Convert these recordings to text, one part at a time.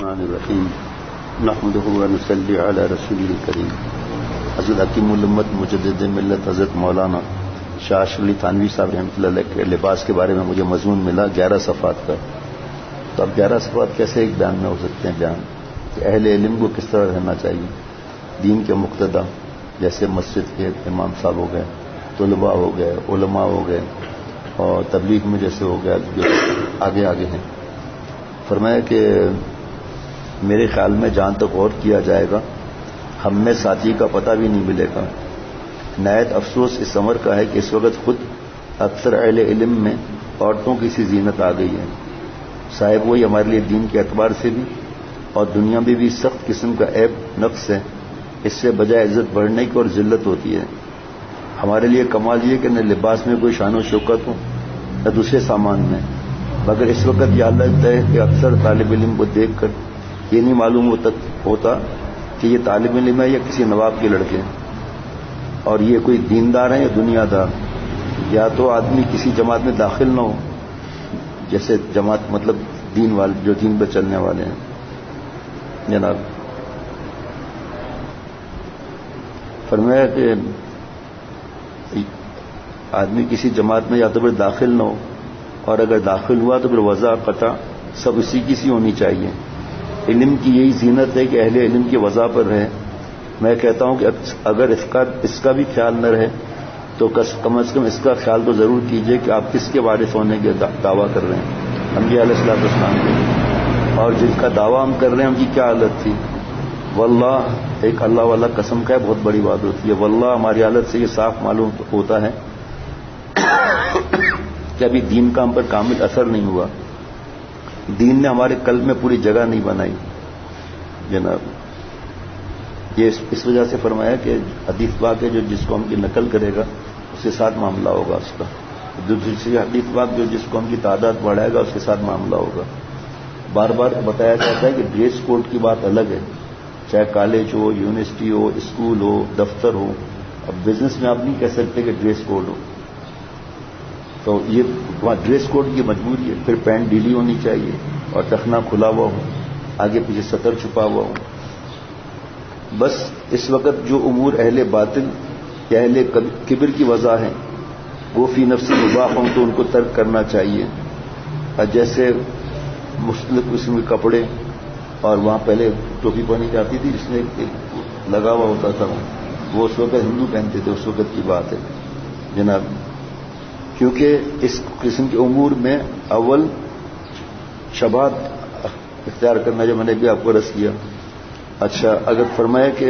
الرحمن الرحیم نحمده ونصلی علی رسوله الکریم. حضرت حکیم الامت مجدد ملت حضرت مولانا شاہ اشرف علی تھانوی صاحب رحمۃ اللہ علیہ کے لباس کے بارے میں مجھے مضمون ملا 11 صفحات کا. تو اب 11 صفحات کیسے ایک بیان میں ہو سکتے ہیں؟ بیان کہ اہل علم کو کس طرح رہنا چاہیے، دین کے مقتدا، جیسے مسجد کے امام صاحب ہو گئے، طلباء ہو گئے، علماء ہو گئے، اور تبلیغ میں جیسے ہو گیا جو آگے آگے ہیں. فرمایا کہ میرے خیال میں جہاں تک غور کیا جائے گا ہم میں ساتھی کا پتہ بھی نہیں ملے گا. نہایت افسوس اس عمر کا ہے کہ اس وقت خود اکثر اہل علم میں عورتوں کی سی زینت آ گئی ہے. صاحب وہی ہمارے لیے دین کے اعتبار سے بھی اور دنیا میں بھی سخت قسم کا عیب نقص ہے. اس سے بجائے عزت بڑھنے کی اور ذلت ہوتی ہے. ہمارے لیے کمال یہ کہ نہ لباس میں کوئی شان و شوکت ہو نہ دوسرے سامان میں، مگر اس وقت یہ حالت ہے کہ اکثر طالب علم کو دیکھ کر یہ نہیں معلوم ہوتا کہ یہ طالب علم ہے یا کسی نواب کے لڑکے، اور یہ کوئی دیندار ہیں یا دنیا دار. یا تو آدمی کسی جماعت میں داخل نہ ہو، جیسے جماعت مطلب دین والے جو دین پہ چلنے والے ہیں. جناب فرمایا کہ آدمی کسی جماعت میں یا تو پھر داخل نہ ہو، اور اگر داخل ہوا تو پھر وضع قطع سب اسی کی سی ہونی چاہیے. علم کی یہی زینت ہے کہ اہل علم کی وضع پر رہے. میں کہتا ہوں کہ اگر اس کا بھی خیال نہ رہے تو کم از کم اس کا خیال تو ضرور کیجئے کہ آپ کس کے وارث ہونے کے دعویٰ کر رہے ہیں. انبیاء علیہ الصلوۃ والسلام کے، اور جن کا دعویٰ ہم کر رہے ہیں ان کی کیا حالت تھی. واللہ ایک اللہ والا قسم کا ہے، بہت بڑی بات ہوتی ہے. واللہ ہماری حالت سے یہ صاف معلوم ہوتا ہے کہ ابھی دین کا ہم پر کامل اثر نہیں ہوا. دین نے ہمارے قلب میں پوری جگہ نہیں بنائی. جناب یہ اس وجہ سے فرمایا کہ حدیث پاک ہے جو جس قوم کی نقل کرے گا اس کے ساتھ معاملہ ہوگا اس کا. دوسری حدیث پاک جو جس قوم کی تعداد بڑھائے گا اس کے ساتھ معاملہ ہوگا. بار بار بتایا جاتا ہے کہ ڈریس کوڈ کی بات الگ ہے، چاہے کالج ہو، یونیورسٹی ہو، اسکول ہو، دفتر ہو. اب بزنس میں آپ نہیں کہہ سکتے کہ ڈریس کوڈ ہو، تو یہ وہاں ڈریس کوڈ کی مجبوری ہے. پھر پینٹ ڈھیلی ہونی چاہیے اور ٹخنا کھلا ہوا ہو، آگے پیچھے سطر چھپا ہوا ہو. بس اس وقت جو امور اہل باطل یا اہل کبر کی وجہ ہے وہ فی نفس مباح ہوں تو ان کو ترک کرنا چاہیے. جیسے مختلف قسم کے کپڑے، اور وہاں پہلے ٹوپی پہنی جاتی تھی جس میں لگا ہوا ہوتا تھا، وہ اس وقت ہندو پہنتے تھے، اس وقت کی بات ہے جناب. کیونکہ اس قسم کے امور میں اول شبہات اختیار کرنا جو میں نے بھی آپ کو رس کیا. اچھا اگر فرمایا کہ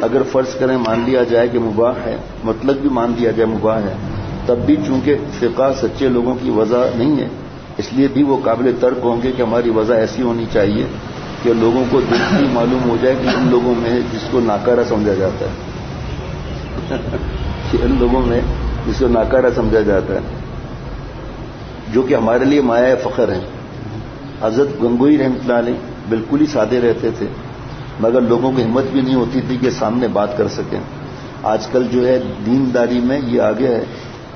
اگر فرض کریں مان لیا جائے کہ مباح ہے، مطلب بھی مان لیا جائے مباح ہے، تب بھی چونکہ فقہ سچے لوگوں کی وضع نہیں ہے اس لیے بھی وہ قابل ترک ہوں گے کہ ہماری وضع ایسی ہونی چاہیے کہ لوگوں کو درستی معلوم ہو جائے کہ ان لوگوں میں جس کو ناکارہ سمجھا جاتا ہے کہ ان لوگوں میں جس کو ناکارہ سمجھا جاتا ہے، جو کہ ہمارے لیے مایہ فخر ہیں. حضرت گنگوئی رحمۃ اللہ علیہ بالکل ہی سادے رہتے تھے، مگر لوگوں کو ہمت بھی نہیں ہوتی تھی کہ سامنے بات کر سکیں. آج کل جو ہے دینداری میں یہ آگے ہے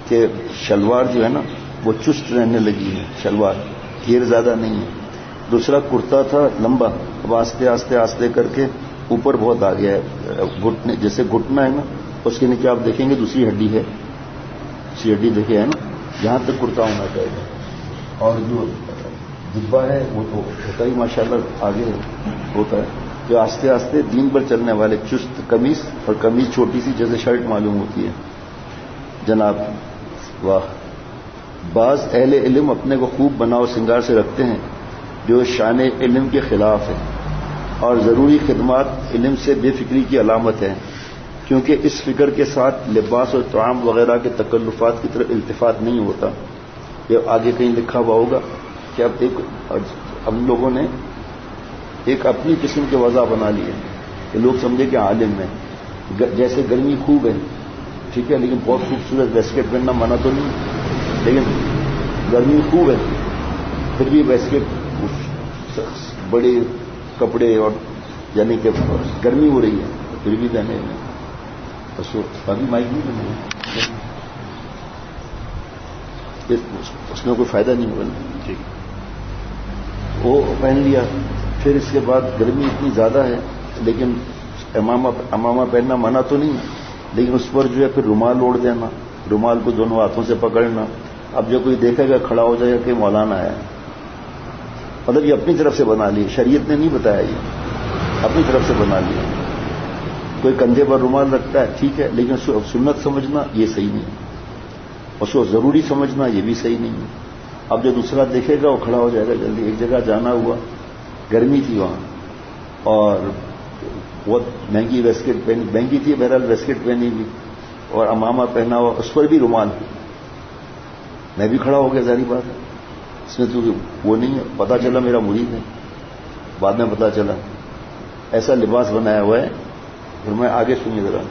کہ شلوار جو ہے نا وہ چست رہنے لگی ہے، شلوار گھیر زیادہ نہیں ہے. دوسرا کرتا تھا لمبا، اب آستے آستے آستے کر کے اوپر بہت آ گیا ہے. گھٹنے جیسے گھٹنا ہے نا اس کے نیچے آپ دیکھیں گے دوسری ہڈی ہے، دوسری ہڈی دیکھے ہے نا، جہاں تک کرتا ہونا چاہیے. اور جو جبہ ہے وہ تو ہوتا ہی ماشاءاللہ آگے ہوتا ہے. جو آستے آستے دین پر چلنے والے چست قمیص، اور قمیص چھوٹی سی جیسے شرٹ معلوم ہوتی ہے جناب. واہ، بعض اہل علم اپنے کو خوب بناؤ سنگار سے رکھتے ہیں جو شان علم کے خلاف ہے، اور ضروری خدمات علم سے بے فکری کی علامت ہے، کیونکہ اس فکر کے ساتھ لباس اور طعام وغیرہ کے تکلفات کی طرف التفات نہیں ہوتا. یہ آگے کہیں لکھا ہوا ہوگا کہ اب ہم لوگوں نے ایک اپنی قسم کے وضع بنا لی ہے کہ لوگ سمجھے کہ عالم ہے. جیسے گرمی خوب ہے ٹھیک ہے، لیکن بہت خوبصورت ویسکٹ پہننا منع تو نہیں، لیکن گرمی خوب ہے پھر بھی ویسکٹ بڑے کپڑے، اور یعنی کہ گرمی ہو رہی ہے پھر بھی پہنے. ابھی مائک نہیں بنے، اس میں کوئی فائدہ نہیں ہوگا. ٹھیک وہ پہن لیا پھر اس کے بعد گرمی اتنی زیادہ ہے لیکن امامہ پہننا منع تو نہیں، لیکن اس پر جو ہے پھر رومال اوڑھ دینا، رومال کو دونوں ہاتھوں سے پکڑنا. اب جو کوئی دیکھے گا کھڑا ہو جائے گا کہ مولانا ہے. مطلب یہ اپنی طرف سے بنا لی، شریعت نے نہیں بتایا، یہ اپنی طرف سے بنا لیا. کوئی کندھے پر رومال رکھتا ہے ٹھیک ہے، لیکن اس کو سنت سمجھنا یہ صحیح نہیں ہے، اس کو ضروری سمجھنا یہ بھی صحیح نہیں ہے. اب جو دوسرا دیکھے گا وہ کھڑا ہو جائے گا جلدی. ایک جگہ جانا ہوا، گرمی تھی وہاں اور بہت مہنگی ویسکٹ پہنی، مہنگی تھی بہرحال ویسکٹ پہنی بھی اور امامہ پہنا ہوا، اس پر بھی رومال. میں بھی کھڑا ہو گیا، ظاہری بات ہے، اس میں تو وہ نہیں ہے. پتا چلا میرا مرید ہے، بعد میں پتا چلا ایسا لباس بنایا ہوا ہے. پھر میں آگے سنیے ذرا.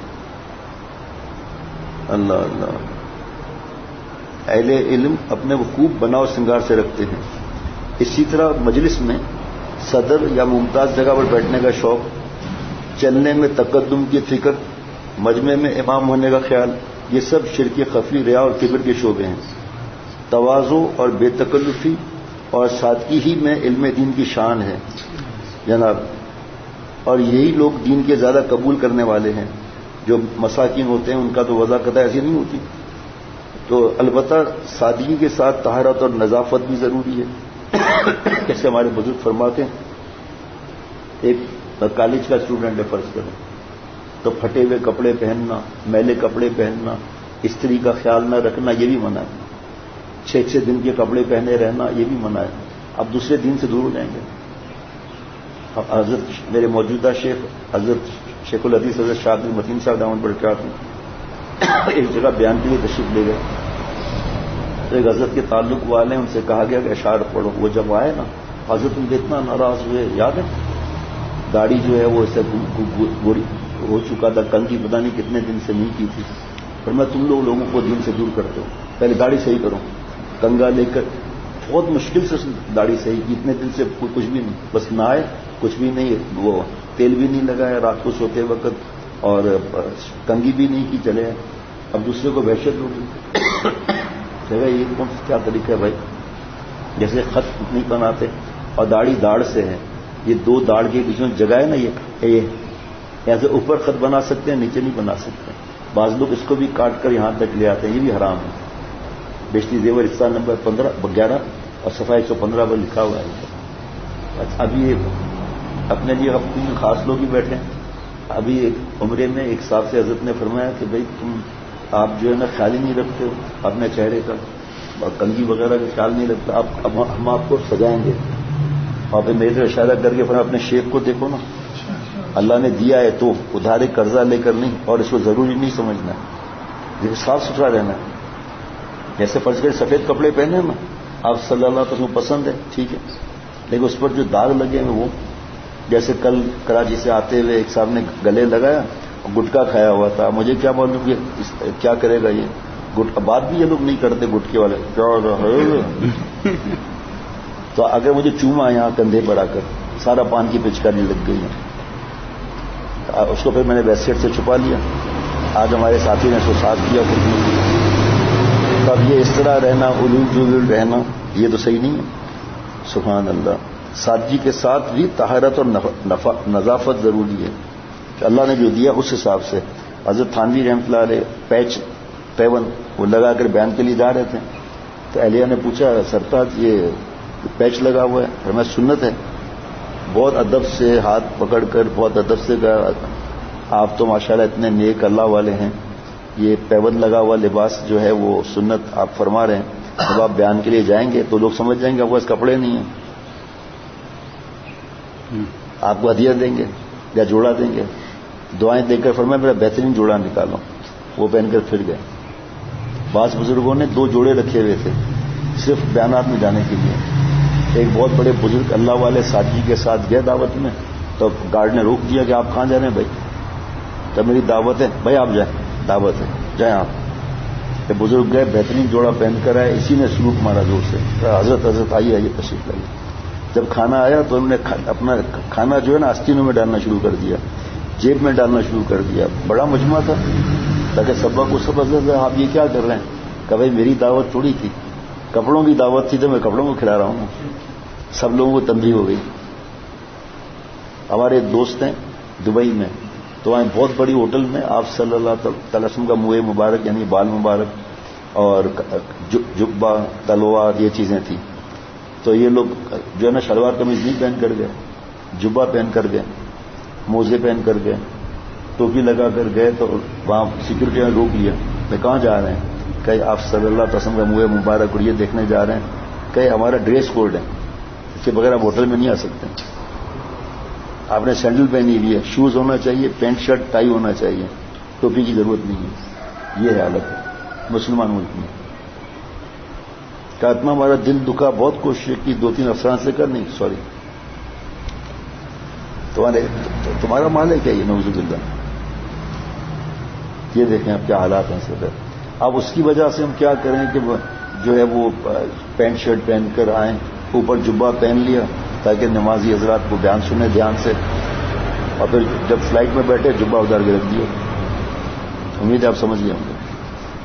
اللہ اللہ. اہل علم اپنے کو خوب بناؤ سنگار سے رکھتے ہیں. اسی طرح مجلس میں صدر یا ممتاز جگہ پر بیٹھنے کا شوق، چلنے میں تقدم کی فکر، مجمع میں امام ہونے کا خیال، یہ سب شرک خفی، ریا اور کبر کے شعبے ہیں. تواضع اور بے تکلفی اور سادگی ہی میں علم دین کی شان ہے جناب. اور یہی لوگ دین کے زیادہ قبول کرنے والے ہیں. جو مساکین ہوتے ہیں ان کا تو وضاحت ایسی نہیں ہوتی. تو البتہ سادگی کے ساتھ طہارت اور نظافت بھی ضروری ہے. جیسے ہمارے بزرگ فرماتے ہیں، ایک کالج کا اسٹوڈنٹ ہے فرض کریں تو پھٹے ہوئے کپڑے پہننا، میلے کپڑے پہننا، استری کا خیال نہ رکھنا یہ بھی منع ہے. 6 دن کے کپڑے پہنے رہنا یہ بھی منع ہے. اب دوسرے دین سے دور ہو جائیں گے. حضرت میرے موجودہ شیخ حضرت شیخ الحدیث حضرت شاہ عبد المتین صاحب دامن برکات ہیں، ایک جگہ بیان کے لیے تشریف لے گئے. تو ایک حضرت کے تعلق والے ہیں، ان سے کہا گیا کہ اشعار پڑھو. وہ جب آئے نا حضرت ان کے اتنا ناراض ہوئے، یاد ہے داڑھی جو ہے وہ اسے گوری ہو چکا تھا، کنگھی پتہ نہیں کتنے دن سے نہیں کی تھی. پر میں تم لوگوں کو دین سے دور کرتے ہو، پہلے داڑھی صحیح کرو. کنگا لے کر بہت مشکل سے داڑھی صحیح کی، اتنے دن سے کچھ بھی نہیں، بس نہ آئے کچھ بھی نہیں، وہ تیل بھی نہیں لگایا رات کو سوتے وقت اور کنگھی بھی نہیں کی، چلے. اب دوسرے کو وحشت ہوگی جگہ یہ کون کیا طریقہ ہے بھائی. جیسے خط نہیں بناتے اور داڑھی داڑھ سے ہے، یہ 2 داڑھ کے بیچ میں جگہ ہے نا، یہ ایسے اوپر خط بنا سکتے ہیں، نیچے نہیں بنا سکتے. بعض لوگ اس کو بھی کاٹ کر یہاں تک لے آتے ہیں، یہ بھی حرام ہے. بیشتی زیور حصہ نمبر 11 اور صفحہ 115 پر لکھا ہوا ہے. ابھی یہ اپنے لیے اپنے خاص لوگ ہی بیٹھے ہیں. ابھی ایک عمرے میں ایک صاحب سے حضرت نے فرمایا کہ بھائی آپ جو ہے نا خیال ہی نہیں رکھتے ہو اپنے چہرے کا، کنگھی وغیرہ کا خیال نہیں رکھتے. اب ہم آپ کو سجائیں گے. اور پھر میرے اشارہ کر کے فرمایا اپنے شیخ کو دیکھو نا، اللہ نے دیا ہے تو ادھارے قرضہ لے کر نہیں، اور اس کو ضروری نہیں سمجھنا ہے، صاف ستھرا رہنا ہے. جیسے فرض کرے سفید کپڑے پہنے نا آپ صلی اللہ علیہ وسلم پسند ہے ٹھیک ہے، لیکن اس پر جو داغ لگے ہیں وہ، جیسے کل کراچی سے آتے ہوئے ایک صاحب نے گلے لگایا اور گٹکا کھایا ہوا تھا. مجھے کیا معلوم کہ کیا کرے گا یہ گٹکا. بات بھی یہ لوگ نہیں کرتے گٹکے والے کیا. تو اگر مجھے چوما یہاں کندھے پر آ کر سارا پان کی پچکاری لگ گئی ہے، اس کو پھر میں نے ویسٹ سے چھپا لیا. آج ہمارے ساتھی نے اس کو صاف کیا خود نہیں. اب یہ اس طرح رہنا، علول جلول رہنا، یہ تو صحیح نہیں ہے. سبحان اللہ. سادگی کے ساتھ بھی طہارت اور نظافت ضروری ہے کہ اللہ نے جو دیا اس حساب سے. حضرت تھانوی رحمۃ اللہ علیہ پیون وہ لگا کر بیان کے لیے جا رہے تھے تو اہلیہ نے پوچھا سرتاج یہ پیچ لگا ہوا ہے؟ ہمیں سنت ہے. بہت ادب سے ہاتھ پکڑ کر بہت ادب سے کہا آپ تو ماشاءاللہ اتنے نیک اللہ والے ہیں، یہ پیون لگا ہوا لباس جو ہے وہ سنت آپ فرما رہے ہیں، جب آپ بیان کے لیے جائیں گے تو لوگ سمجھ جائیں گے آپ کے پاس کپڑے نہیں ہیں، آپ کو ہدیہ دیں گے یا جوڑا دیں گے. دعائیں دے کر فرمایا میرا بہترین جوڑا نکالو. وہ پہن کر پھر گئے. بعض بزرگوں نے 2 جوڑے رکھے ہوئے تھے صرف بیانات میں جانے کے لیے. ایک بہت بڑے بزرگ اللہ والے سادگی کے ساتھ گئے دعوت میں، تو گارڈ نے روک دیا کہ آپ کہاں جا رہے ہیں بھائی؟ تو میری دعوت ہے. بھائی آپ جائیں، دعوت ہے، جائیں آپ. بزرگ گئے بہترین جوڑا پہن کر آئے. اسی نے سلوک مارا زور سے، حضرت آئیے تشریف لائیے. جب کھانا آیا تو انہوں نے اپنا کھانا جو ہے نا آستینوں میں ڈالنا شروع کر دیا، جیب میں ڈالنا شروع کر دیا. بڑا مجمع تھا تاکہ سبا کو سب حضرت آپ یہ کیا کر رہے ہیں؟ کہ بھائی میری دعوت تھوڑی تھی، کپڑوں کی دعوت تھی تو میں کپڑوں کو کھلا رہا ہوں. سب لوگوں کو تنبیہ ہو گئی. ہمارے ایک دوست ہیں دبئی میں، تو وہاں بہت بڑی ہوٹل میں آپ صلی اللہ تعالی وسلم کا منہ مبارک یعنی بال مبارک اور جبہ تلوار یہ چیزیں تھیں. تو یہ لوگ جو ہے نا شلوار قمیض نہیں پہن کر گئے، جبہ پہن کر گئے، موزے پہن کر گئے، ٹوپی لگا کر گئے. تو وہاں سیکورٹی نے روک لیا. میں کہاں جا رہے ہیں؟ کہ آپ صلی اللہ علیہ وسلم کا منہ مبارک اور یہ دیکھنے جا رہے ہیں. کہ ہمارا ڈریس کوڈ ہے، اس کے بغیر آپ ہوٹل میں نہیں آ سکتے. آپ نے سینڈل پہنی ہوئی ہے، شوز ہونا چاہیے، پینٹ شرٹ ٹائی ہونا چاہیے، ٹوپی کی ضرورت نہیں ہے. یہ حالت ہے مسلمان ملک میں. کہ اتنا ہمارا دل دکھا، بہت کوشش کی 2-3 افسران سے کر نہیں سوری تمہارا مال ہے کیا یہ؟ نعوذ باللہ. یہ دیکھیں اب کیا حالات ہیں سر. اب اس کی وجہ سے ہم کیا کریں کہ جو ہے وہ پینٹ شرٹ پہن کر آئیں، اوپر جبہ پہن لیا تاکہ نمازی حضرات کو بیان سنیں دھیان سے، اور پھر جب فلائٹ میں بیٹھے جبہ اتار کے رکھ دیا. امید ہے آپ سمجھ گئے ہوں گے.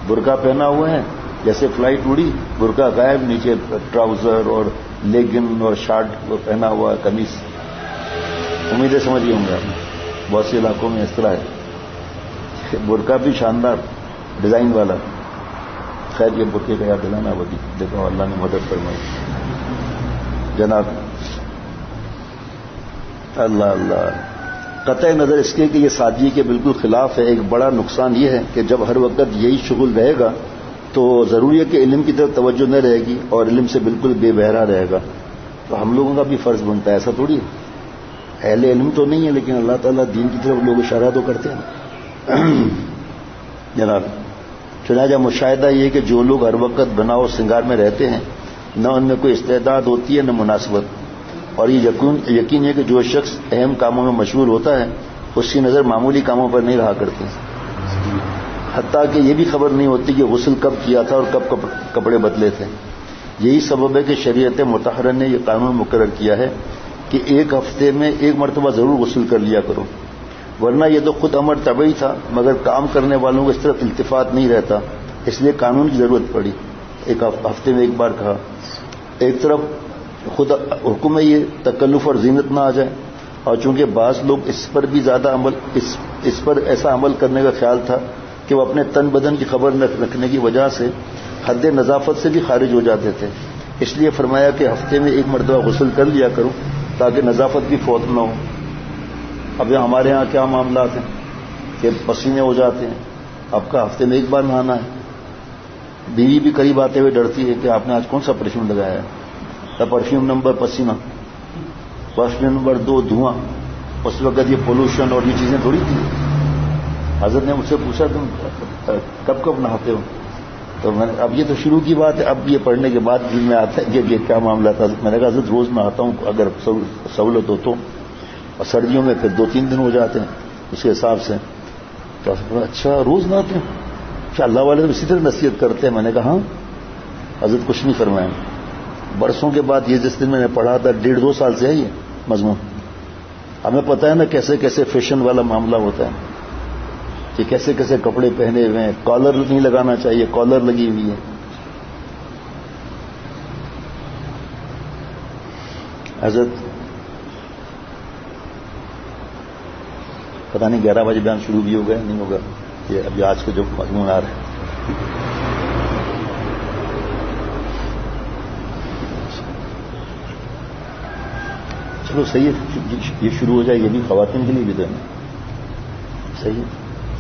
برقع پہنا ہوا ہے، جیسے فلائٹ اڑی برقع غائب، نیچے ٹراؤزر اور لیگن اور شارٹ پہنا ہوا قمیص. امیدیں سمجھ گئے ہوں گے آپ. بہت سے علاقوں میں اس طرح ہے. برقع بھی شاندار ڈیزائن والا. خیر یہ برقعے کا یاد دلانا وہ دیکھو اللہ نے مدد فرمائی. جناب اللہ اللہ. قطع نظر اس کے کہ یہ سادگی کے بالکل خلاف ہے. ایک بڑا نقصان یہ ہے کہ جب ہر وقت یہی شغل رہے گا تو ضروری ہے کہ علم کی طرف توجہ نہ رہے گی اور علم سے بالکل بے بہرا رہے گا. تو ہم لوگوں کا بھی فرض بنتا ہے. ایسا تھوڑی ہے. اہل علم تو نہیں ہے لیکن اللہ تعالیٰ دین کی طرف لوگ اشارہ تو کرتے ہیں. جناب چنانچہ مشاہدہ یہ کہ جو لوگ ہر وقت بنا و سنگار میں رہتے ہیں نہ ان میں کوئی استعداد ہوتی ہے نہ مناسبت. اور یہ یقین ہے کہ جو شخص اہم کاموں میں مشغول ہوتا ہے اس کی نظر معمولی کاموں پر نہیں رہا کرتی. حتیٰ کہ یہ بھی خبر نہیں ہوتی کہ غسل کب کیا تھا اور کب کپڑے بدلے تھے. یہی سبب ہے کہ شریعت مطہرہ نے یہ قانون مقرر کیا ہے کہ ایک ہفتے میں ایک مرتبہ ضرور غسل کر لیا کرو. ورنہ یہ تو خود امر طبعی تھا مگر کام کرنے والوں کو اس طرف التفات نہیں رہتا، اس لیے قانون کی ضرورت پڑی. ایک ہفتے میں ایک بار کہا. ایک طرف خود حکم میں یہ تکلف اور زینت نہ آ جائے، اور چونکہ بعض لوگ اس پر بھی زیادہ اس پر ایسا عمل کرنے کا خیال تھا کہ وہ اپنے تن بدن کی خبر نہ رکھنے کی وجہ سے حد نظافت سے بھی خارج ہو جاتے تھے. اس لیے فرمایا کہ ہفتے میں ایک مرتبہ غسل کر لیا کرو تاکہ نظافت بھی فوت نہ ہو. اب ہمارے ہاں کیا معاملات ہیں کہ پسینے ہو جاتے ہیں. آپ کا ہفتے میں ایک بار نہانا ہے. بیوی بھی قریب آتے ہوئے ڈرتی ہے کہ آپ نے آج کون سا پرفیوم لگایا ہے. پرفیوم نمبر پسینہ، پرفیوم نمبر 2 دھواں. اس وقت یہ پولوشن اور یہ چیزیں تھوڑی تھی. حضرت نے مجھ سے پوچھا تم کب کب نہاتے ہو؟ تو میں نے اب یہ تو شروع کی بات ہے، اب یہ پڑھنے کے بعد دل میں آتا ہے کہ یہ کیا معاملہ تھا. میں نے کہا حضرت روز نہاتا ہوں اگر سہولت ہو تو، اور سردیوں میں پھر 2-3 دن ہو جاتے ہیں اس کے حساب سے. تو اچھا روز نہاتے ہیں؟ اچھا اللہ والے تو اسی طرح نصیحت کرتے ہیں. میں نے کہا ہاں. حضرت کچھ نہیں فرمائیں. برسوں کے بعد یہ جس دن میں نے پڑھا تھا 1.5-2 سال سے ہے یہ مضمون. ہمیں پتہ ہے نا کیسے کیسے فیشن والا معاملہ ہوتا ہے کہ کیسے کیسے کپڑے پہنے ہوئے ہیں. کالر نہیں لگانا چاہیے، کالر لگی ہوئی ہے. حضرت پتہ نہیں 11 بجے بیان شروع بھی ہوگا نہیں ہوگا. یہ ابھی آج کے جو مضمون آ رہے ہیں چلو صحیح ہے، یہ شروع ہو جائے. یہ بھی خواتین کے لیے بھی تو ہے. صحیح ہے.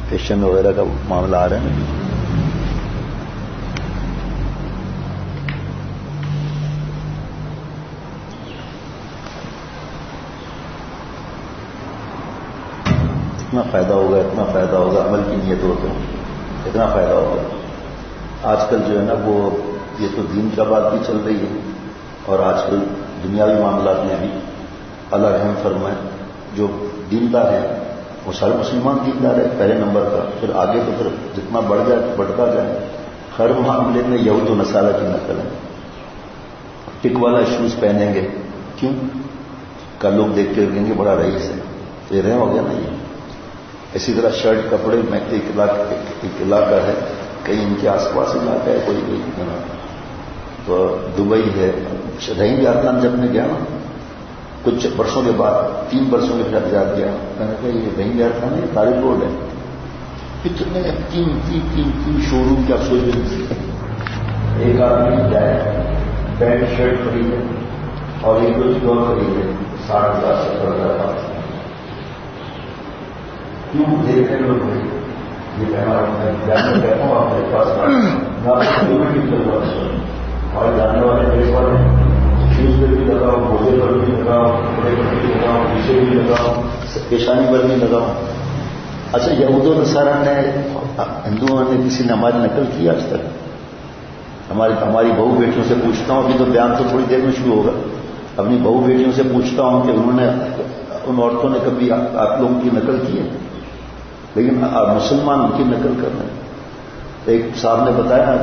فیشن وغیرہ کا معاملہ آ رہا ہے نا. اتنا فائدہ ہوگا، اتنا فائدہ ہوگا. عمل کی نیت ہو تو اتنا فائدہ ہوگا. آج کل جو ہے نا وہ یہ تو دین کا بات بھی چل رہی ہے اور آج کل دنیاوی معاملات میں بھی اللہ رحم فرمائے. جو دیندار ہے وہ سارے مسلمان دیندار ہے پہلے نمبر کا. پھر آگے تو پھر جتنا بڑھتا جائے ہر معاملے میں یہود و نصارہ کی نقل ہے. ٹک والا شوز پہنیں گے کیوں؟ کا لوگ دیکھ کے کہیں گے بڑا رئیس ہے. تو یہ رہ ہو گیا نا. یہ اسی طرح شرٹ کپڑے میں ایک علاقہ ہے کہیں ان کے آس پاس علاقہ ہے کوئی تو دبئی ہے. شدہی بھی آتا جب میں گیا نا کچھ برسوں کے بعد 3 برسوں کے بعد یاد کیا، میں نے کہا یہ نہیں گیا تھا نہیں طارق روڈ ہے، اتنے تین شو روم کیا سوچ بھی نہیں سکتے. ایک آدمی جائے پینٹ شرٹ خریدے اور ایک دو چیز اور خریدے 60,000 70,000 کیوں دیکھتے لوگ بھائی یہ کہنا بیٹھا ہوں آپ میرے پاس اور جانے والے میرے والے شوز پہ بھی لگاؤ، موزے پر بھی لگاؤ، کپڑے پر بھی لگاؤ، پیچھے بھی لگاؤ، پیشانی پر بھی لگاؤ. اچھا یہود و نصارہ نے ہندوؤں نے کسی نے ہماری نقل کی آج تک؟ ہماری بہو بیٹیوں سے پوچھتا ہوں، ابھی تو بیان تو تھوڑی دیر میں شروع ہوگا، اپنی بہو بیٹیوں سے پوچھتا ہوں کہ انہوں نے ان عورتوں نے کبھی آپ لوگوں کی نقل کی ہے؟ لیکن مسلمان ان کی نقل کر رہے ہیں. ایک صاحب نے بتایا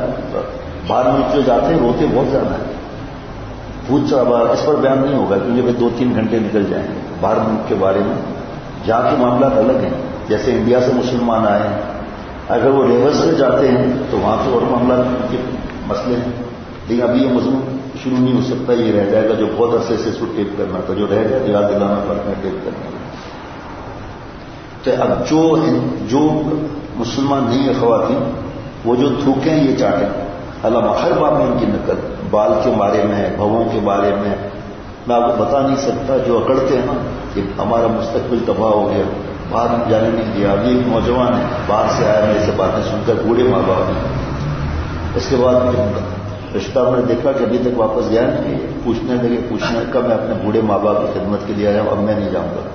باہر ملک جو جاتے ہیں روتے بہت زیادہ ہیں، بہت زیادہ. اس پر بیان نہیں ہوگا کیونکہ وہ 2-3 گھنٹے نکل جائیں گے باہر ملک کے بارے میں. جہاں کے معاملات الگ ہیں، جیسے انڈیا سے مسلمان آئے ہیں، اگر وہ ریورس سے جاتے ہیں تو وہاں تو اور معاملات کے مسئلے ہیں. لیکن ابھی یہ مضمون شروع نہیں ہو سکتا، یہ رہ جائے گا جو بہت عرصے سے اس کو ٹیپ کرنا تھا، جو رہ جائے یاد دلانا پڑتا ہے ٹیپ کرنا. تو اب جو مسلمان نہیں ہے خواتین، وہ جو تھوکیں یہ چاٹیں، علامہ ہر بات میں ان کی نقل، بال کے بارے میں، بھووں کے بارے میں. میں آپ کو بتا نہیں سکتا جو اکڑتے ہیں نا کہ ہمارا مستقبل تباہ ہو گیا، باہر جانے نہیں دیا. ابھی ایک نوجوان ہے باہر سے آیا، میرے سے باتیں سن کر، بوڑھے ماں باپ ہیں. اس کے بعد رشتہ میں نے دیکھا کہ ابھی تک واپس گیا نہیں، پوچھنے کا میں اپنے بوڑھے ماں باپ کی خدمت کے لیے آیا ہوں، اب میں نہیں جاؤں گا.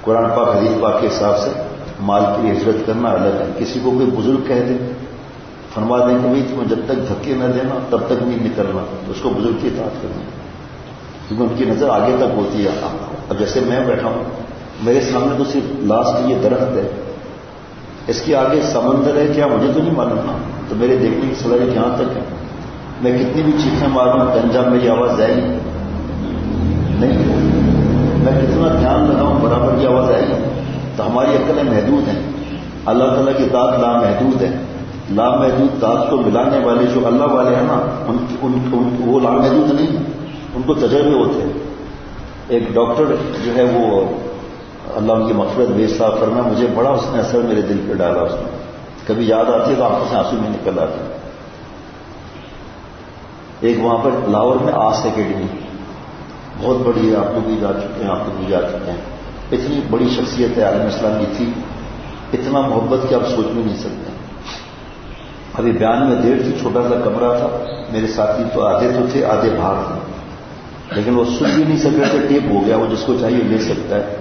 قرآن پاک حدیث پاک کے حساب سے مال کے لیے ہجرت کرنا الگ ہے. کسی کو کوئی بزرگ کہہ دے، فرما دیں کہ بھائی تمہیں جب تک دھکے نہ دینا تب تک نہیں نکلنا، تو اس کو بزرگ کی اطاعت کرنا، کیونکہ ان کی نظر آگے تک ہوتی ہے. اب جیسے میں بیٹھا ہوں، میرے سامنے تو صرف لاسٹ یہ درخت ہے، اس کے آگے سمندر ہے کیا مجھے تو نہیں معلوم نا. تو میرے دیکھنے کی صلاحیت یہاں تک ہے. میں کتنی بھی چیخیں ماروں گنجا میری آواز جائے گی نہیں، میں کتنا دھیان لگاؤں برابر کی آواز آئے گی. تو ہماری عقلیں محدود ہیں، اللہ تعالیٰ کی ذات لامحدود ہے. لامحدود ذات کو ملانے والے جو اللہ والے ہیں نا وہ لامحدود نہیں ہیں، ان کو تجربے ہوتے ہیں. ایک ڈاکٹر جو ہے وہ اللہ ان کی مغفرت بے صاف کرنا، مجھے بڑا اس نے اثر میرے دل پہ ڈالا. اس نے کبھی یاد آتی ہے تو آنکھوں سے آنسو میں نکل آتے ہیں. ایک وہاں پر لاہور میں آس اکیڈمی بہت بڑی ہے، آپ لوگ بھی جا چکے ہیں، آپ لوگ بھی جا چکے ہیں. اتنی بڑی شخصیت ہے عالم اسلام کی تھی، اتنا محبت کہ آپ سوچ بھی نہیں سکتے. ابھی بیان میں دیر تھی، چھوٹا سا کمرہ تھا، میرے ساتھی تو آدھے تو تھے آدھے باہر تھے، لیکن وہ سن بھی نہیں سکے تھے. ٹیپ ہو گیا، وہ جس کو چاہیے لے سکتا ہے.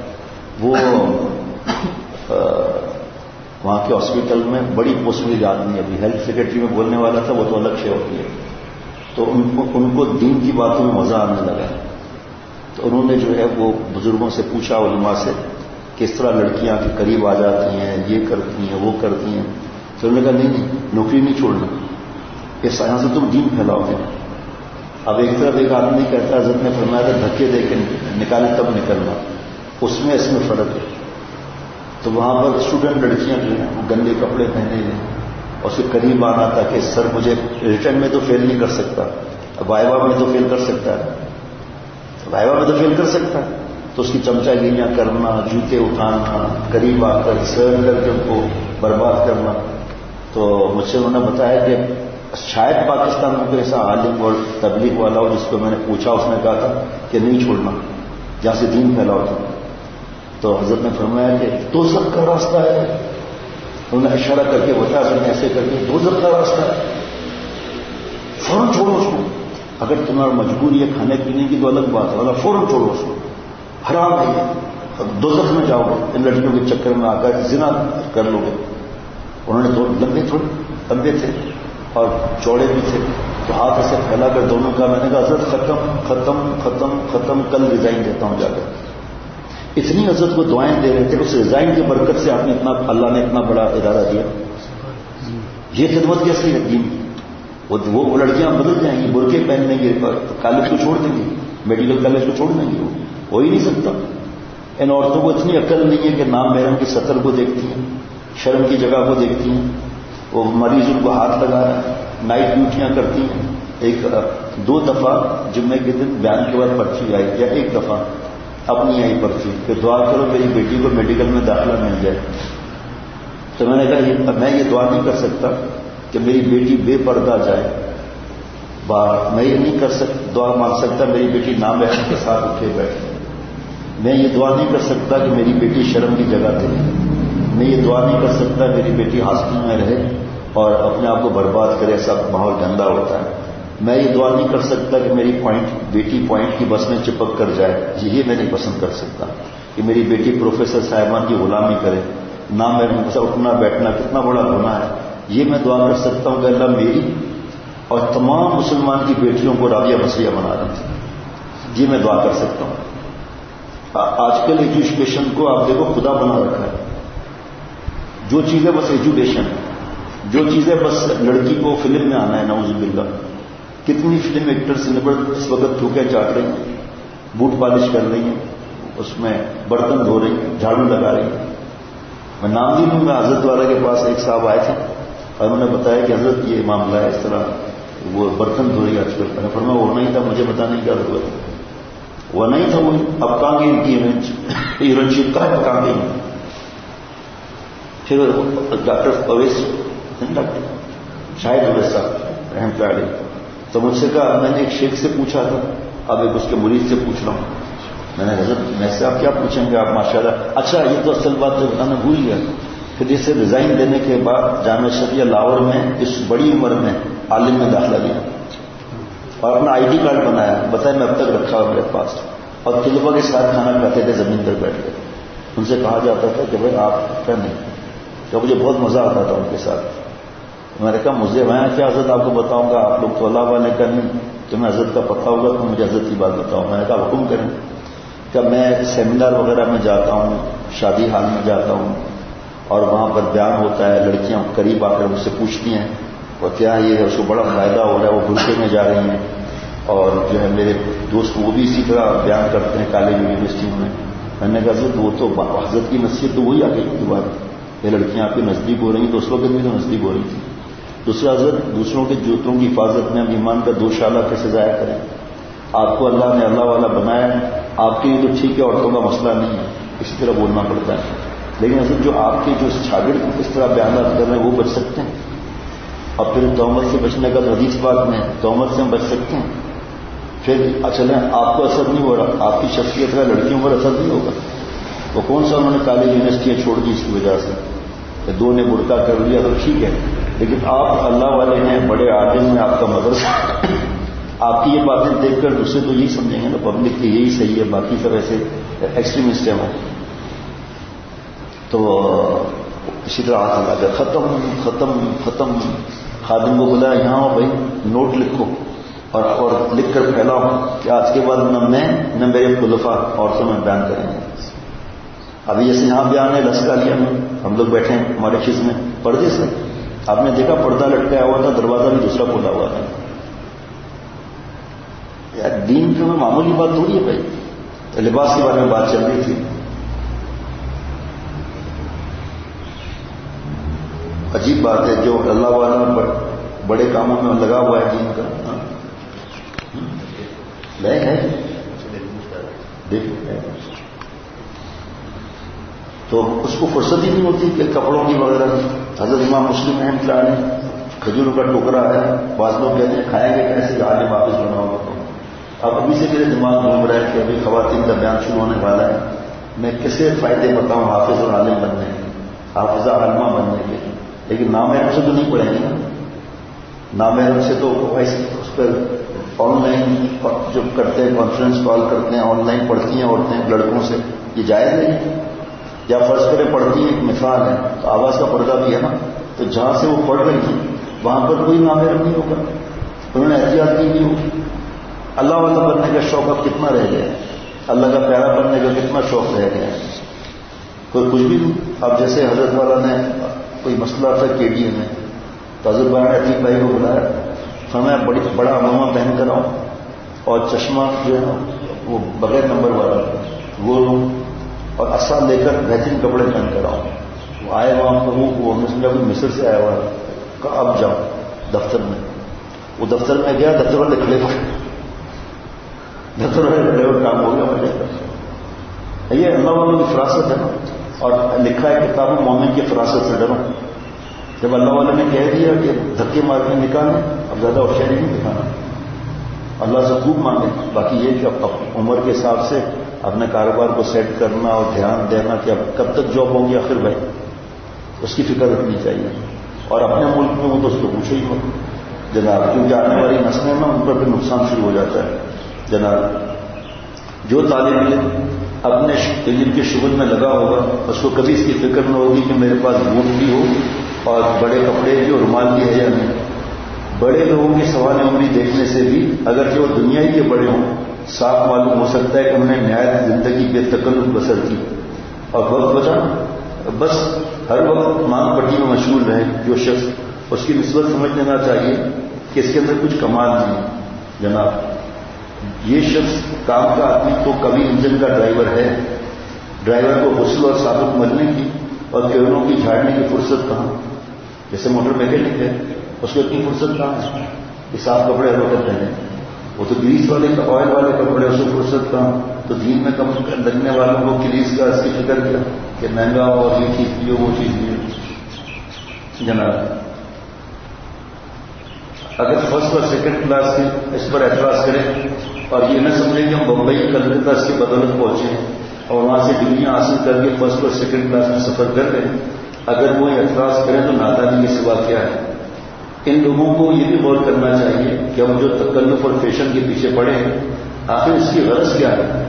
وہ وہاں کے ہاسپٹل میں بڑی پوسٹ میں آدمی، ابھی ہیلتھ سیکرٹری میں بولنے والا تھا، وہ تو الگ شے ہوتی ہے. تو ان کو دین کی باتوں میں مزہ آنے لگا. تو انہوں نے جو ہے وہ بزرگوں سے پوچھا، علماء سے، کس طرح لڑکیاں کے قریب آ جاتی ہیں، یہ کرتی ہیں وہ کرتی ہیں. تو انہوں نے کہا نہیں نوکری نہیں چھوڑنا، اس یہاں سے تم دین پھیلاؤ گے. اب ایک طرف ایک آدمی کہتا ہے حضرت نے فرمایا تھا دھکے دے کے نکالے تب نکلنا، اس میں فرق ہے. تو وہاں پر اسٹوڈنٹ لڑکیاں جو ہیں گندے کپڑے پہنے ہوئے اور اسے قریب آنا تھا کہ سر مجھے ریٹرن میں تو فیل نہیں کر سکتا، وائوا میں تو فیل کر سکتا ہے، وائوا میں تو فیل کر سکتا ہے. تو اس کی چمچا گیریاں کرنا، جوتے اٹھانا، قریب آ کر سر کر کے ان کو برباد کرنا. تو مجھ سے انہوں نے بتایا کہ شاید پاکستان میں کوئی ایسا عالم اور تبلیغ والا ہو جس کو میں نے پوچھا، اس نے کہا تھا کہ نہیں چھوڑنا، جہاں سے دین پھیلاؤ تھا. تو حضرت نے فرمایا کہ دوزخ کا راستہ ہے. انہوں نے اشارہ کر کے بتایا، پھر ایسے کر کے دوزخ کا راستہ ہے، فوراً چھوڑو اس کو. اگر تمہارا مجبوری ہے کھانے پینے کی تو الگ بات ہے، فوراً چھوڑو اس کو، حرام ہے، دوزخ میں جاؤ گے ان لڑکیوں کے چکر میں آ کر زنا کر لو گے. انہوں نے لمبے تھے اور چوڑے بھی تھے، تو ہاتھ ایسے پھیلا کر دونوں کا، میں نے کہا حضرت ختم ختم ختم ختم، کل ریزائن دیتا ہوں جا کر. اتنی حضرت کو دعائیں دے رہے تھے، اس ریزائن کی برکت سے آپ نے اللہ نے اتنا بڑا ادارہ دیا. یہ خدمت کیسی ہے دین کی؟ وہ لڑکیاں بدل جائیں گی، برقعے پہننے گے، کالج کو چھوڑ دیں گے، میڈیکل کالج کو چھوڑ دیں گے، وہ ہو ہی نہیں سکتا. ان عورتوں کو اتنی عقل نہیں ہے کہ نام محرم کی سطر کو دیکھتی ہیں، شرم کی جگہ کو دیکھتی ہیں، وہ مریض ان کو ہاتھ لگا رہا ہے، نائٹ ڈیوٹیاں کرتی ہیں. 2 دفعہ جمعے کے دن بیان کے بعد پرچی آئی، یا 1 دفعہ اپنی آئی پر تھی کہ دعا کرو میری بیٹی کو میڈیکل میں داخلہ مل جائے. تو میں نے کہا میں یہ دعا نہیں کر سکتا کہ میری بیٹی بے پردہ جائے باہر. میں یہ نہیں کر سکتا دعا مانگ سکتا میری بیٹی نابینا کے ساتھ اٹھے بیٹھے. میں یہ دعا نہیں کر سکتا کہ میری بیٹی شرم کی جگہ دے. میں یہ دعا نہیں کر سکتا میری بیٹی ہاسٹل میں رہے اور اپنے آپ کو برباد کرے, سب ماحول گندا ہوتا ہے. میں یہ دعا نہیں کر سکتا کہ میری بیٹی پوائنٹ کی بس میں چپک کر جائے. یہ میں نہیں پسند کر سکتا کہ میری بیٹی پروفیسر صاحبان کی غلامی کرے. نہ میرے سے اٹھنا بیٹھنا کتنا بڑا گناہ ہے. یہ میں دعا کر سکتا ہوں کہ اللہ میری اور تمام مسلمان کی بیٹیوں کو رابعہ مسیحا بنا دیجیے. یہ میں دعا کر سکتا ہوں. آج کل ایجوکیشن کو آپ دیکھو خدا بنا رکھا ہے. جو چیزیں بس ایجوکیشن ہے, جو چیزیں بس لڑکی کو فلم میں آنا ہے. نعوذ باللہ کتنی فلم ایکٹر سے اس وقت چوکے چاٹ رہی ہیں, بوٹ پالش کر رہی ہیں, اس میں برتن دھو رہی ہیں, جھاڑو لگا رہی ہیں. میں نام بھی لوں گا, حضرت والا کے پاس ایک صاحب آئے تھے اور انہوں نے بتایا کہ حضرت یہ معاملہ ہے اس طرح وہ برتن دھو رہی آج کل. پر میں وہ نہیں تھا, مجھے بتانے کی کیا ضرورت ہے. وہ نہیں تھا, وہ اب کہاں گئی ان کی ہیروئن شپ کا ہے, اب کہاں گئی. پھر ڈاکٹر اویس شاہد اویس صاحب رحمۃ اللہ علیہ, تو مجھ سے کہا, میں نے ایک شیخ سے پوچھا تھا, اب ایک اس کے مرید سے پوچھ رہا ہوں. میں نے حضرت میں سے آپ کیا پوچھیں گے, آپ ماشاءاللہ. اچھا یہ تو اصل بات جو بتانا بھول گیا. پھر اسے ریزائن دینے کے بعد جامعہ شریعہ لاہور میں اس بڑی عمر میں عالم میں داخلہ لیا اور اپنا آئی ڈی کارڈ بنایا. بتایا میں اب تک رکھا ہوں میرے پاس. اور طلباء کے ساتھ کھانا کھاتے تھے زمین پر بیٹھ کر. ان سے کہا جاتا تھا کہ بھائی آپ کیا نہیں, کہ مجھے بہت مزہ آتا تھا ان کے ساتھ. میں نے کہا مجھے میں کیا حضرت آپ کو بتاؤں گا, آپ لوگ تو اللہ والے کرنے, تمہیں حضرت کا پتہ ہوگا تو مجھے حضرت کی بات بتاؤں. میں نے کہا حکم کریں. کہ میں سیمینار وغیرہ میں جاتا ہوں, شادی حال میں جاتا ہوں اور وہاں پر بیان ہوتا ہے, لڑکیاں قریب آ کر مجھ سے پوچھتی ہیں اور کیا یہ ہے, اس کو بڑا فائدہ ہو رہا ہے, وہ برقعے میں جا رہی ہیں. اور جو ہے میرے دوست وہ بھی اسی طرح بیان کرتے ہیں کالج یونیورسٹیوں میں. میں نے کہا حضرت وہ تو حضرت کی نصیحت تو وہی آ گئی دوبارہ, یہ لڑکیاں آپ کے نزدیک ہو رہی ہیں, تو اس وقت بھی تو نزدیک ہو رہی تھی. دوسرا حضرت دوسروں کے جوتوں کی حفاظت میں ہم ایمان کا دوشالہ کیسے ضائع کریں. آپ کو اللہ نے اللہ والا بنایا ہے, آپ کے لیے تو ٹھیک ہے, عورتوں کا مسئلہ نہیں ہے, اسی طرح بولنا پڑتا ہے. لیکن حضرت جو آپ کے جو شاگرد اس طرح بیانات کر رہے ہیں وہ بچ سکتے ہیں. اور پھر تہمت سے بچنے کا تو حدیث پاک میں تہمت سے ہم بچ سکتے ہیں. پھر چلیں آپ کو اثر نہیں ہو رہا, آپ کی شخصیت کا لڑکیوں پر اثر نہیں ہوگا. وہ کون سا انہوں نے کالج یونیورسٹیاں چھوڑ دی اس کی وجہ سے, دو نے برقع کر لیا تو ٹھیک ہے, لیکن آپ اللہ والے ہیں, بڑے عالم میں آپ کا مدرسہ. آپ کی یہ باتیں دیکھ کر دوسرے تو یہی سمجھیں گے نا پبلک کی یہی صحیح ہے, باقی سب ایسے ایکسٹریمسٹ ہیں. تو اسی طرح ہاتھ لگا کر ختم ختم ختم. خادم کو بولا یہاں ہو بھائی, نوٹ لکھو اور لکھ کر پھیلاؤ کہ آج کے بعد نہ میں نہ میرے خلفاء عورتوں میں بیان کریں گے. ابھی جیسے یہاں بیان ہے لسکالیہ میں ہم لوگ بیٹھے ہیں ہمارے چیز میں پردے سے, آپ نے دیکھا پردہ لٹکایا ہوا تھا, دروازہ بھی دوسرا کھولا ہوا تھا. یار دین جو معمولی بات تھوڑی ہے بھائی. لباس کے بارے میں بات چل رہی تھی. عجیب بات ہے, جو اللہ والا بڑے کاموں میں لگا ہوا ہے دین کا لے ہے تو اس کو فرصت ہی نہیں ہوتی کہ کپڑوں کی وغیرہ. حضرت امام مسلم رحمۃ اللہ علیہ کھجوروں کا ٹکڑا ہے, بعض لوگ کہتے ہیں کھائیں گے کیسے, عالم واپس بناؤ گے. اب ابھی سے میرے دماغ گھوم رہا ہے کہ ابھی خواتین کا بیان شروع ہونے والا ہے, میں کیسے فائدے بتاؤں حافظ اور عالم بننے کے, حافظہ عالمہ بننے کے. لیکن نامحرم سے تو نہیں پڑھیں گے نا. نامحرم سے تو اس پر آن لائن جو کرتے ہیں, کانفرنس کال کرتے ہیں, آن لائن پڑھتی ہیں عورتیں لڑکوں سے, یہ جائز نہیں. یا فرض کرے پڑھتی ہیں, ایک مثال ہے, تو آواز کا پردہ بھی ہے نا, تو جہاں سے وہ پڑھ رہی تھی وہاں پر کوئی نامحرم نہیں ہوگا. انہوں نے احتیاط کی نہیں ہوگی. اللہ والا بننے کا شوق اب کتنا رہ گیا ہے, اللہ کا پیارا بننے کا کتنا شوق رہ گیا ہے, کوئی کچھ بھی نہیں. اب جیسے حضرت والا نے کوئی مسئلہ تھا کے ڈی اے میں, تو حضرت والا نے عتیق بھائی کو بلایا, فرمایا بڑا امامہ پہن کر آؤں اور چشمہ جو ہے نا وہ بغیر نمبر والا وہ لوں, اور اصل لے کر بہترین کپڑے پہن کر آؤں. وہ آئے وہاں پر, وہ کوئی مصر سے آیا ہوا ہے, کہا اب جاؤ دفتر میں. وہ دفتر میں گیا, دفتر والے کھڑے ہوئے, دفتر والے کھڑے ہوئے, کام ہو گیا مجھے. یہ اللہ والوں کی فراست ہے نا. اور لکھا ہے کتاب مومن کی فراست سے ڈرو. جب اللہ والوں نے کہہ دیا کہ دھکے مار کے نکالیں، اب زیادہ ہوشیاری نہیں دکھانا، اللہ سے خوب مانگے. باقی یہ کہ عمر کے حساب سے اپنے کاروبار کو سیٹ کرنا اور دھیان دینا کہ اب کب تک جاب ہوگی آخر بھائی، اس کی فکر رکھنی چاہیے. اور اپنے ملک میں وہ تو اس کو پوچھے ہی ہو جناب، کیونکہ آنے والی نسلیں نا ان پر بھی نقصان شروع ہو جاتا ہے جناب. جو طالب علم اپنے علم کے شغل میں لگا ہوگا اس کو کبھی اس کی فکر نہ ہوگی کہ میرے پاس بوٹ بھی ہو اور بڑے کپڑے بھی اور رومال بھی ہے یا نہیں. بڑے لوگوں کی سوال عمری دیکھنے سے بھی اگرچہ وہ دنیا ہی کے بڑے ہوں، صاف معلوم ہو سکتا ہے کہ انہوں نے نہایت زندگی بے تکلف بسر کی اور وقت بچا بس ہر وقت مانگ پٹی میں مشغول رہے. جو شخص اس کی نسبت سمجھ لینا چاہیے کہ اس کے اندر کچھ کمال نہیں جناب. یہ شخص کام کا آدمی تو کبھی انجن کا ڈرائیور ہے. ڈرائیور کو غسل اور صابن ملنے کی اور کیڑوں کی جھاڑنے کی فرصت کہاں؟ جیسے موٹر میکینک ہے اس کو اتنی فرصت کہاں ہے کہ صاف کپڑے ہر وقت پہنے. وہ تو گریس والے آئل والے کپڑے اس کو فرصت کہاں؟ تو دین میں کم لگنے والوں کو گریس کا اس کی فکر کیا کہ مہنگا ہو اور یہ چیز بھی ہو وہ چیز بھی ہو جناب. اگر فرسٹ اور سیکنڈ کلاس کے اس پر اعتراض کریں اور یہ نہ سمجھیں کہ ہم بمبئی کلکتہ اس کی بدولت پہنچے اور وہاں سے ڈگریاں حاصل کر کے فرسٹ اور سیکنڈ کلاس میں سفر کر رہے ہیں، اگر وہ اعتراض کریں تو نادانی کے سوا کیا ہے؟ ان لوگوں کو یہ بھی غور کرنا چاہیے کہ ہم جو تکلف اور فیشن کے پیچھے پڑے ہیں آخر اس کی غرض کیا ہے؟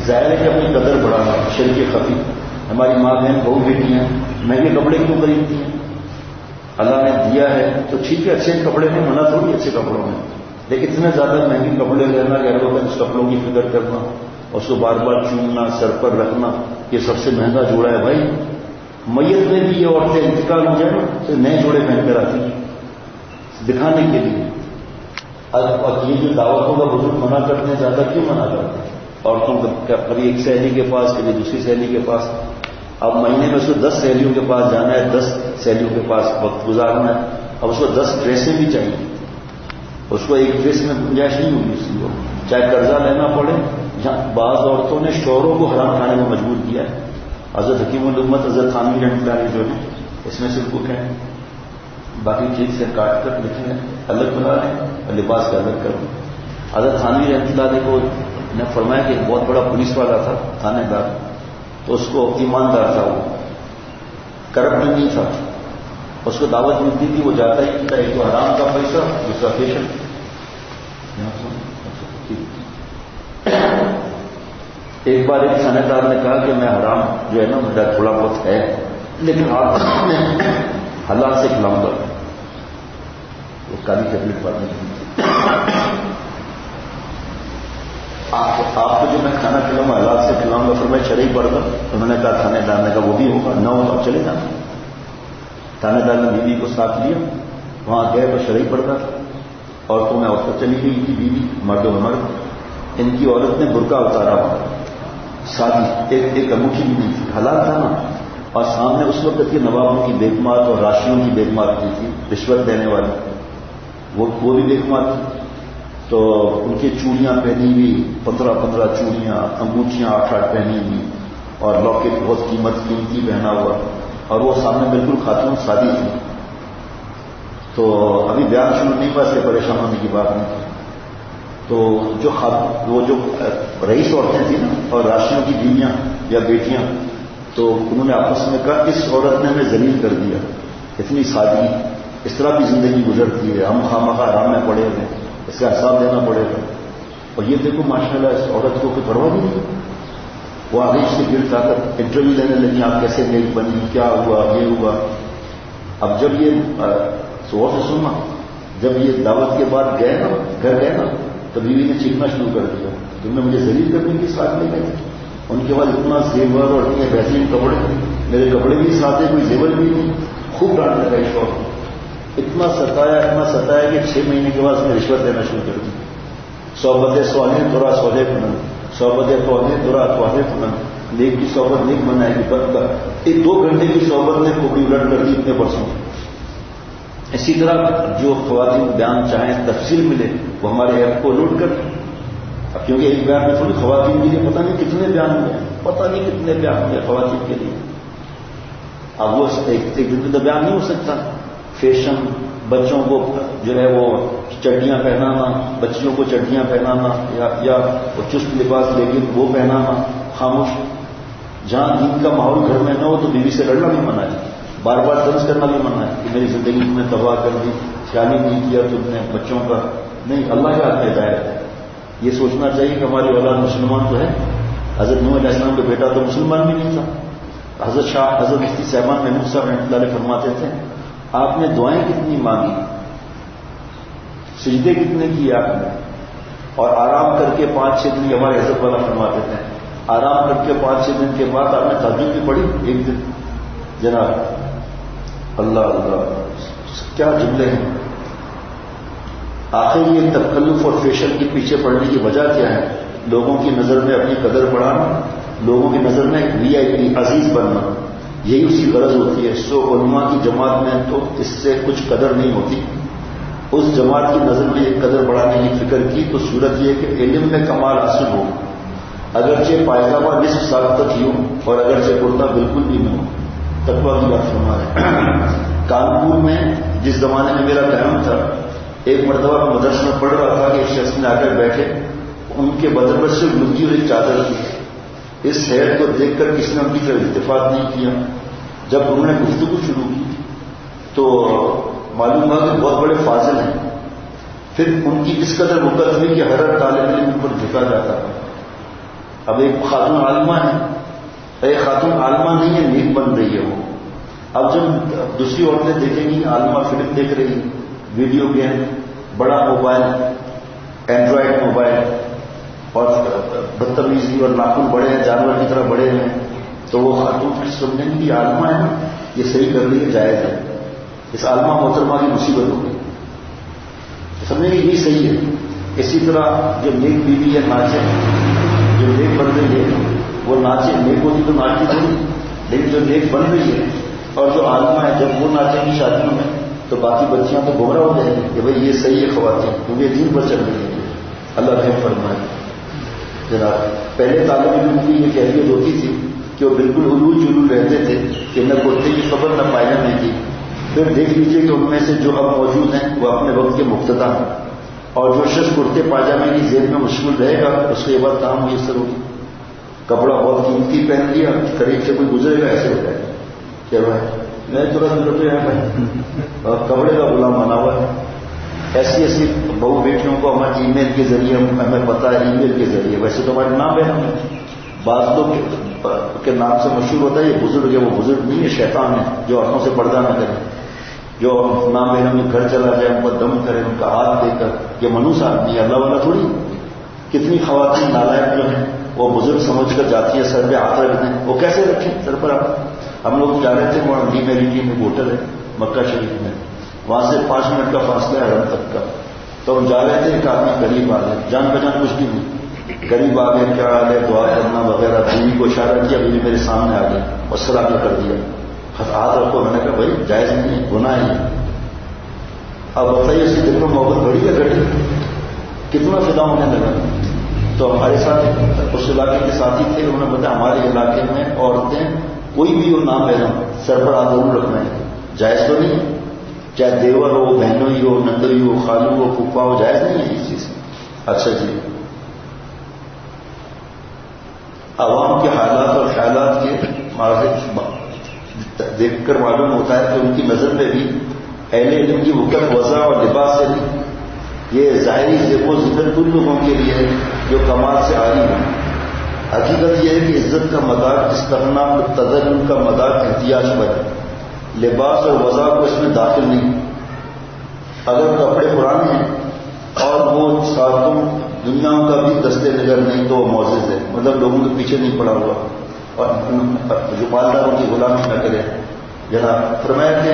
ظاہر ہے کہ اپنی قدر بڑھانا، شرک خفی. ہماری ماں بہن بہو بیٹیاں مہنگے کپڑے کیوں خریدتی ہیں؟ اللہ نے دیا ہے تو ٹھیک ہے، اچھے کپڑے میں منع تھوڑی اچھے کپڑوں میں، لیکن اتنے زیادہ مہنگے کپڑے لینا، گھر وقت اس کپڑوں کی فکر کرنا، اس کو بار بار چومنا، سر پر رکھنا، یہ سب سے مہنگا جوڑا ہے بھائی. میت میں بھی یہ عورتیں انتقال ہو جائے نا تو نئے جوڑے پہن کر آتی ہیں دکھانے کے لیے. اور یہ جو دعوتوں کا بزرگ منع کرتے ہیں، زیادہ کیوں منع کرتے ہیں؟ عورتوں کا کبھی ایک سہیلی کے پاس، کبھی دوسری سہیلی کے پاس. اب مہینے میں اس کو 10 سہیلیوں کے پاس جانا ہے، 10 سہیلیوں کے پاس وقت گزارنا ہے. اب اس کو 10 ڈریسیں بھی چاہیے، اس کو ایک ڈریس میں گنجائش نہیں ہوگی اس کو، چاہے قرضہ لینا پڑے. جہاں بعض عورتوں نے شوہروں کو حرام کھانے میں مجبور کیا ہے. حضرت حکیم الامت حضرت تھانوی رحمۃ اللہ علیہ جو ہے اس میں صرف بک ہے، باقی چیز سے کاٹ کر لکھیں الگ بنا رہے ہیں اور لباس کا الگ کر دیں. حضرت تھانوی رحمۃ اللہ علیہ کو نے فرمایا کہ ایک بہت بڑا پولیس والا تھا، تھانے دار، تو اس کو ایماندار تھا، وہ کرپٹ نہیں تھا. اس کو دعوت ملتی تھی، وہ جاتا ہی تھا. ایک تو حرام کا پیسہ، دوسرا فیشن. ایک بار ایک تھانے دار نے کہا کہ میں حرام جو ہے نا میرا تھوڑا بہت ہے، لیکن آپ حلال سے کھلاؤں گا. وہ کالی ٹیبلٹ پر آپ کو جو میں کھانا کھلاؤں گا حلال سے کھلاؤں گا، پھر میں شرعی پڑ گا. انہوں نے کہا تھانے دار نے کہا وہ بھی ہوگا، نہ ہو تو چلے جانا. تھانے دار نے بیوی کو ساتھ لیا، وہاں گئے تو شرعی پڑتا تھا. عورتوں میں عورتیں چلی گئی تھی، بیوی مردوں میں مرد. ان کی عورت نے برقع اتارا ہوا، شادی ایک انگوٹھی بھی نہیں تھی، حلال تھا نا. اور سامنے اس وقت کے نوابوں کی بیگمات اور راشیوں کی بیگمات کی تھی، رشوت دینے والی، وہ بھی بیگمات تھی. تو ان کی چوڑیاں پہنی ہوئی، 15 چوڑیاں، انگوٹھیاں 8 پہنی ہوئی اور لاکٹ بہت قیمتی پہنا ہوا. اور وہ سامنے بالکل خاتون شادی تھی. تو ابھی بیان شروع نہیں ہوا، اس سے پریشان ہونے کی بات نہیں. تو وہ جو رئیس عورتیں تھیں نا اور راشیوں کی بیویاں یا بیٹیاں، تو انہوں نے آپس میں کہا اس عورت نے ہمیں ذلیل کر دیا، اتنی سادگی، اس طرح بھی زندگی گزرتی ہے، ہم خواہ آرام میں پڑے ہوئے، اس کا حساب دینا پڑے گا. اور یہ دیکھو ماشاءاللہ اس عورت کو کوئی پرواہ نہیں. وہ آگے اس کے گرد آ کر انٹرویو لینے لگی، آپ کیسے نیک بنی، کیا ہوا، یہ ہوا. اب جب یہ غور سے سننا، جب یہ دعوت کے بعد گھر گئے نا تو بیوی نے چیخنا شروع کر دیا، تم نے مجھے ذلیل کرنے کی ساتھ لے گئے. ان کے بعد اتنا زیور اور اتنے بہترین کپڑے، میرے کپڑے بھی ساتھ ہیں، کوئی زیور بھی نہیں. خوب ڈانٹ لگا اس وقت، اتنا ستایا کہ 6 مہینے کے بعد اس نے رشوت دینا شروع کر دی. صحبت سوالے تھوڑا سولے پنن، صحبت تونے تھوڑا تونے پنن. نیک کی صحبت نیک بنائے گی بدتر. ایک 2 گھنٹے کی صحبت نے کھوپڑی الٹ کر دی اتنے برسوں. اسی طرح جو خواتین بیان چاہیں تفصیل ملے وہ ہمارے ایپ کو لوڈ کر اب کیونکہ ایک بیان میں تھوڑی خواتین کے لیے پتہ نہیں کتنے بیان ہوئے، پتہ نہیں کتنے بیان ہوئے خواتین کے لیے. اب وہ ایک دن میں تو بیان نہیں ہو سکتا. فیشن، بچوں کو جو ہے وہ چڈیاں پہنانا، بچیوں کو چڈیاں پہنانا یا وہ چست لباس لیکن وہ پہنانا، خاموش. جہاں دین کا ماحول گھر میں نہ ہو تو بیوی سے لڑنا بھی منع ہے، بار بار درج کرنا بھی منع ہے کہ میری زندگی تم نے تباہ کر دی، خیال نہیں کیا تم نے بچوں کا. نہیں، اللہ کے ہاتھ میں ہدایت ہے. یہ سوچنا چاہیے کہ ہماری اولاد مسلمان تو ہے. حضرت نوح علیہ السلام کا بیٹا تو مسلمان بھی نہیں تھا. حضرت مفتی صاحبان محمود صاحب رحمۃ اللہ علیہ فرماتے تھے آپ نے دعائیں کتنی مانگی، سجدے کتنے کیے آپ نے، اور آرام کر کے 5-6 دن، ہمارے حضرت والا فرماتے تھے آرام کر کے 5-6 دن کے بعد آپ نے تہجد بھی پڑھی ایک دن. جناب اللہ اللہ کیا جملے ہیں. آخر یہ تکلف اور فیشن کے پیچھے پڑنے کی وجہ کیا ہے؟ لوگوں کی نظر میں اپنی قدر بڑھانا، لوگوں کی نظر میں VIP عزیز بننا، یہی اس کی غرض ہوتی ہے. علماء کی جماعت میں تو اس سے کچھ قدر نہیں ہوتی. اس جماعت کی نظر میں یہ قدر بڑھانے کی فکر کی تو صورت یہ کہ علم میں کمال حاصل ہو، اگرچہ پائجامہ نصف سال تک ہی ہو اور اگرچہ کرتا بالکل بھی نہ ہو. تقویٰ کی بات فرما ہے. کانپور میں جس زمانے میں میرا قیام تھا، ایک مرتبہ مدرسے میں پڑھ رہا تھا کہ ایک شخص نے آ کر بیٹھے، ان کے بدن پر صرف لنگی اور ایک چادر تھی. اس حیرت کو دیکھ کر کسی نے ان کی طرف اتفاق نہیں کیا. جب انہوں نے گفتگو شروع کی تو معلوم ہوا کہ بہت بڑے فاضل ہیں. پھر ان کی اس قدر مدت ہوئی کہ ہر طالب علم ان پر جھکا جاتا ہے. اب ایک خاتون عالمہ ہے، ایک خاتون عالمہ نہیں ہے، نیک بن رہی ہے وہ. اب جب دوسری عورتیں دیکھیں گی عالمہ فلم دیکھ رہی، ویڈیو گیم، بڑا موبائل، اینڈرائڈ موبائل، اور بدتمیزی اور ناخن بڑے ہیں، جانور کی طرح بڑے ہیں، تو وہ خاتون سمجھیں گی کہ عالمہ ہے نا، یہ صحیح کر رہی ہے، جائز ہے. اس عالمہ محترمہ کی مصیبت ہو گئی، سمجھیں گے یہ صحیح ہے. اسی طرح جو نیک بیوی ہے ناچے، جو نیک بن رہی ہے وہ ناچے. نیک ہوتی تو ناچتی تھوڑی، لیکن جو نیک بن رہی ہے اور جو عالمہ ہے جب وہ ناچیں گی شادیوں میں تو باقی بچیاں تو گمراہ ہو جائیں گی کہ بھائی یہ صحیح ہے خواتین، کیونکہ یہ دین پر چل رہی ہے. اللہ رحم فرمائے. جناب پہلے طالب علم کی یہ کیفیت ہوتی تھی کہ وہ بالکل علول جلول رہتے تھے کہ نہ کرتے کی خبر نہ پائجامے کی. پھر دیکھ لیجئے کہ ان میں سے جو اب موجود ہیں وہ اپنے وقت کے مقتدا ہیں، اور جو شخص کرتے پاجامے کی زیب میں مشغول رہے گا اس کو یہ بات کام میسر ہوگی. کپڑا بہت قیمتی پہن لیا، قریب سے کوئی گزرے گا ایسے ہو جائے گا کہ بھائی میں ترنت روپے ہیں بھائی، اور کپڑے کا غلام بنا ہوا ہے. ایسی بہو بیٹیوں کو ہمارے ای میل کے ذریعے ہمیں پتا ہے، ای میل کے ذریعے. ویسے تو ہمارے نام ہے، بعض لوگ کے نام سے مشہور ہوتا ہے یہ بزرگ ہے، وہ بزرگ نہیں ہے، شیطان ہے جو آنکھوں سے پردہ نہ کرے، جو نام بہنوں میں گھر چلا جائے، ان پر دم کرے، ان کا ہاتھ دے کر. یہ منوس آدمی ہے، اللہ والا تھوڑی. کتنی خواتین نالائق جو ہیں وہ بزرگ سمجھ کر جاتی ہے، سر پہ ہاتھ رکھتے ہیں. وہ کیسے رکھیں سر پر؟ ہم لوگ جا رہے تھے وہاں ڈی میری میں ہوٹل ہے مکہ شریف میں، وہاں سے 5 منٹ کا فاصلہ ہے حرم تک کا. تو ہم جا رہے تھے، ایک آدمی قریب آ گئے، جان پہچان کچھ بھی نہیں، قریب آ گئے، کیا حال ہے، دعا کرنا وغیرہ. بیوی کو اشارہ کیا، بیوی میرے سامنے آ گئی اور سلام کر دیا. ہاتھ رکھو. میں نے کہا بھائی جائز نہیں ہے، گناہ ہے. اب بتائیے اس کے دل میں محبت بڑی ہے گھٹی؟ کتنا فدا ہونے لگا. تو ہمارے ساتھ اس علاقے کے ساتھی تھے، انہوں نے بتایا ہمارے علاقے میں عورتیں کوئی بھی ہو نام لینا سر پر ہاتھ ضرور رکھنا ہے. جائز تو نہیں ہے، چاہے دیور ہو، بہنوئی ہو، نندوئی ہو، خالو ہو، پھوپھا ہو، جائز نہیں ہے اس چیز. اچھا جی، عوام کے حالات اور خیالات کے ماضی دیکھ کر معلوم ہوتا ہے کہ ان کی نظر میں بھی اہل علم کی وقت وضع اور لباس سے نہیں، یہ ظاہری زیب و زینت ان لوگوں کے لیے ہے جو کمال سے عاری ہیں. حقیقت یہ ہے کہ عزت کا مدار استغنا تذلل کا مدار احتیاج پر ہے. لباس اور وضع کو اس میں داخل نہیں. اگر کپڑے پرانے ہیں اور وہ ساتوں دنیا کا بھی دستے نظر نہیں تو وہ معزز ہے، مطلب لوگوں کے پیچھے نہیں پڑا ہوا اور جو مالداروں کی غلامی نہ کرے. جناب فرمایا کہ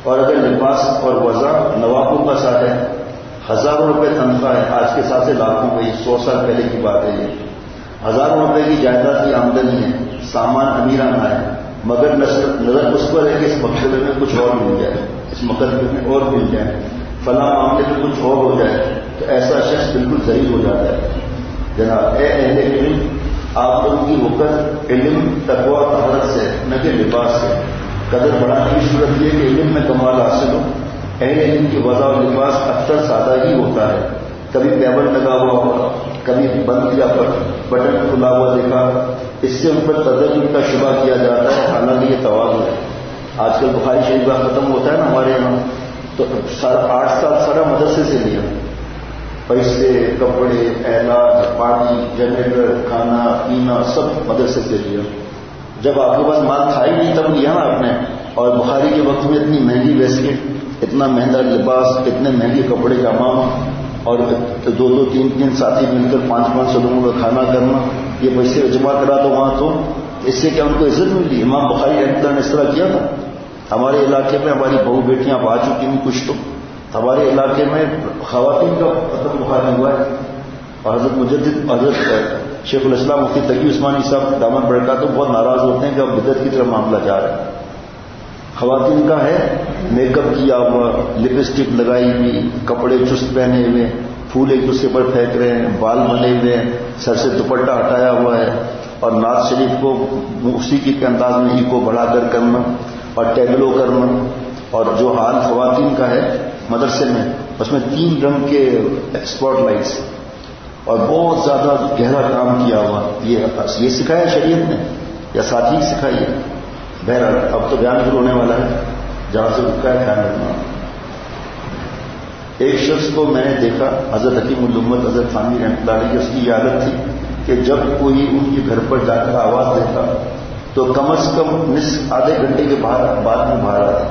اور اگر لباس اور وضع نوابوں کا ساتھ ہے، 1000 روپے تنخواہ ہے، آج کے ساتھ سے لاکھوں کا، 100 سال پہلے کی بات ہے. یہ 1000 روپے کی جائیداد کی آمدنی ہے، سامان امیرانہ ہے، مگر نظر اس پر ہے کہ اس مقصد میں کچھ اور مل جائے، اس مقدمے میں اور مل جائے، فلاں معاملے میں کچھ اور ہو جائے، تو ایسا شخص بالکل ذلیل ہو جاتا ہے. جناب اے اہل علم، آپ لوگوں کی وقت علم تقویٰ طہارت سے نہ کہ لباس سے. قدر بڑھانے کی صورت یہ کہ علم میں کمال حاصل ہو. اہل علم کی وضع اور لباس اکثر سادہ ہی ہوتا ہے. کبھی پیبل لگا ہوا ہوگا، کبھی بند کیا بٹن کھلا ہوا دیکھا، اس سے ان پر تدبیر کا شبہ کیا جاتا ہے، حالانکہ یہ تواضع ہے. آج کل بخاری شریف کا ختم ہوتا ہے نا ہمارے یہاں، تو 8 سال سارا مدرسے سے لیا. پیسے، کپڑے، علاج، پانی، جنریٹر، کھانا پینا سب مدرسے سے لیا. جب آپ کے پاس مال تھا ہی نہیں تب لیا نا آپ نے. اور بخاری کے وقت میں اتنی مہنگی ویسکٹ، اتنا مہنگا لباس، اتنے مہنگے کپڑے کا امام، اور 2-2 3-3 ساتھی مل کر 500 لوگوں کا کھانا کرنا، یہ پیسے جمع کرا دو وہاں. تو اس سے کیا ان کو عزت ملی؟ امام بخاری رحمۃ اللہ نے اس طرح کیا تھا. ہمارے علاقے میں ہماری بہو بیٹیاں اب آ چکی ہیں کچھ، تو ہمارے علاقے میں خواتین کا ختم بخاری ہوا ہے. اور حضرت مجدد حضرت شیخ الاسلام مفتی تقی عثمانی صاحب دامن بڑکا تو بہت ناراض ہوتے ہیں کہ اب بدعت کی طرف معاملہ جا رہا ہے. خواتین کا ہے میک اپ کیا ہوا، لپسٹک لگائی ہوئی، کپڑے چست پہنے ہوئے، پھول ایک دوسرے پر پھینک رہے ہیں، بال بنے ہوئے ہیں، سر سے دوپٹہ ہٹایا ہوا ہے، اور نعت شریف کو موسیقی کے انداز میں ہی کو بڑھا کر کرنا اور ٹیبلو کرنا. اور جو حال خواتین کا ہے مدرسے میں، اس میں 3 رنگ کے اسپاٹ لائٹس اور بہت زیادہ گہرا کام کیا ہوا. یہ سکھایا شریعت نے یا ساتھی سکھائی ہے؟ بہرحال اب تو بیان شروع ہونے والا ہے، جہاں سے رکا ہے خیال رکھنا. ایک شخص کو میں نے دیکھا، حضرت حکیم الامت حضرت تھانوی رحمۃ اللہ علیہ کی اس کی عادت تھی کہ جب کوئی ان کے گھر پر جا کر آواز دیتا تو کم از کم آدھے گھنٹے کے بعد میں باہر آتا.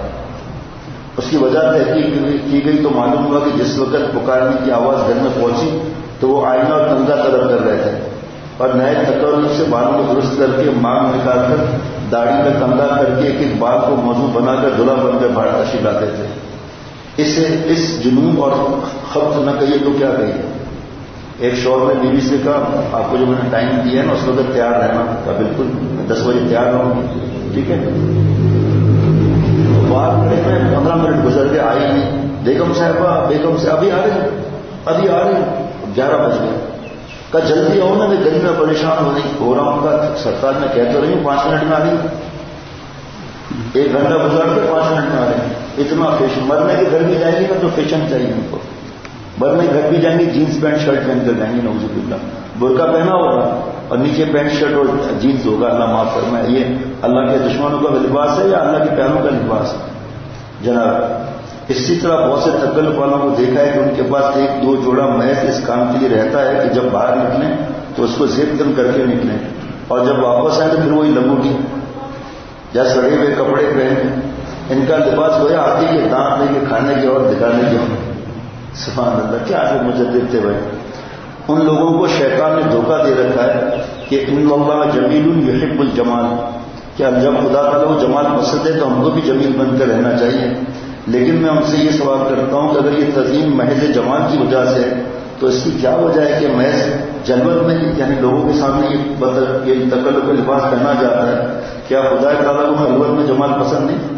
اس کی وجہ تحقیق کی گئی تو معلوم ہوا کہ جس وقت پکارنے کی آواز گھر میں پہنچی تو وہ آئینہ اور کنگا طلب کر رہے تھے، اور نئے تکرر سے بالوں کو درست کر کے مانگ نکال کر داڑھی میں کنگا کر کے ایک بال کو موضوع بنا کر دلہا بن کر باہر تشریف لاتے تھے. اس جنون اور خبط نہ کہیے تو کیا کہیے. ایک شوہر نے بیوی سے کہا آپ کو جو میں نے ٹائم دیا ہے نا اس وقت تیار رہنا. کہا بالکل 10 بجے تیار رہوں گی. ٹھیک ہے. باہر کھڑے میں 15 منٹ گزر کے آئی نہیں. بیگم صاحبہ بیگم سے ابھی آ رہے 11 بج گئے. کہا جلدی آؤ نا، میں گلی میں پریشان ہو رہا ہوں. کا سرکار میں کہہ تو رہی ہوں 5 منٹ میں آ رہی ہوں. 1 گھنٹہ گزار کے 5 منٹ میں آ رہے ہیں. اتنا فیشن. مرنے کے گھر بھی جائیں گے نا تو فیشن چاہیے ان کو. مرنے کے گھر بھی جائیں گے جینس پینٹ شرٹ پہن کر جائیں گے، نعوذ باللہ. برقع پہنا ہوگا اور نیچے پینٹ شرٹ اور جینس ہوگا. اللہ معاف فرمائے. یہ اللہ کے دشمنوں کا لباس ہے یا اللہ کے پیاروں کا لباس ہے؟ جناب اسی طرح بہت سے تکلف والوں کو دیکھا ہے کہ ان کے پاس 1-2 جوڑا محض اس کام کے لیے رہتا ہے کہ جب باہر نکلیں تو اس کو زیب کم کر کے نکلیں، اور جب واپس آئیں تو پھر وہی لنگوٹی یا سڑے ہوئے کپڑے پہنے. ان کا لباس ہو یا آتی کے دانت لے کے کھانے کے اور دکھانے کے. سبحان اللہ، کیا جو مجدد تھے بھائی. ان لوگوں کو شیطان نے دھوکہ دے رکھا ہے کہ ان اللہ جمیل یحب الجمال، کیا جب خدا تعالیٰ کو جمال پسند ہے تو ہم کو بھی جمیل بن کر رہنا چاہیے. لیکن میں ان سے یہ سوال کرتا ہوں کہ اگر یہ تعظیم محض جمال کی وجہ سے ہے تو اس کی کیا وجہ ہے کہ محض جلوت میں یعنی لوگوں کے سامنے یہ تکلف کا لباس پہنا جاتا ہے؟ کیا خدا تعالیٰ کو خلوت میں جمال پسند نہیں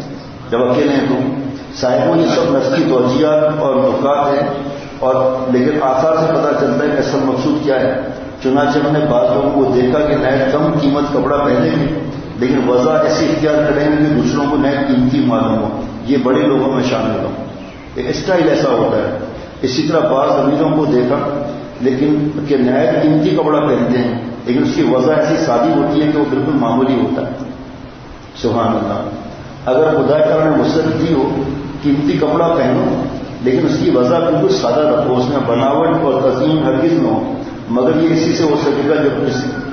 جب اکیلے ہیں تو؟ صاحبوں یہ سب نفسی توجیہات اور نکات ہیں، اور لیکن آثار سے پتہ چلتا ہے کہ اصل مقصود کیا ہے. چنانچہ ہم نے بعض لوگوں کو دیکھا کہ نئے کم قیمت کپڑا پہنے گے لیکن وضع ایسی اختیار کریں گے کہ دوسروں کو نئے قیمتی معلوم ہو. یہ بڑے لوگوں میں شامل ہوں. ایک اسٹائل ایسا ہوتا ہے. اسی طرح بعض امیروں کو دیکھا لیکن کہ نئے قیمتی کپڑا پہنتے ہیں لیکن اس کی وضع ایسی سادی ہوتی ہے کہ وہ بالکل معمولی ہوتا ہے. سبحان اللہ. اگر خدا تعالیٰ نے وسعت دی ہو قیمتی کپڑا پہنو لیکن اس کی وضع بالکل سادہ رکھو، اس میں بناوٹ اور تزئین ہرگز نہ ہو، مگر یہ اسی سے ہو سکے گا جب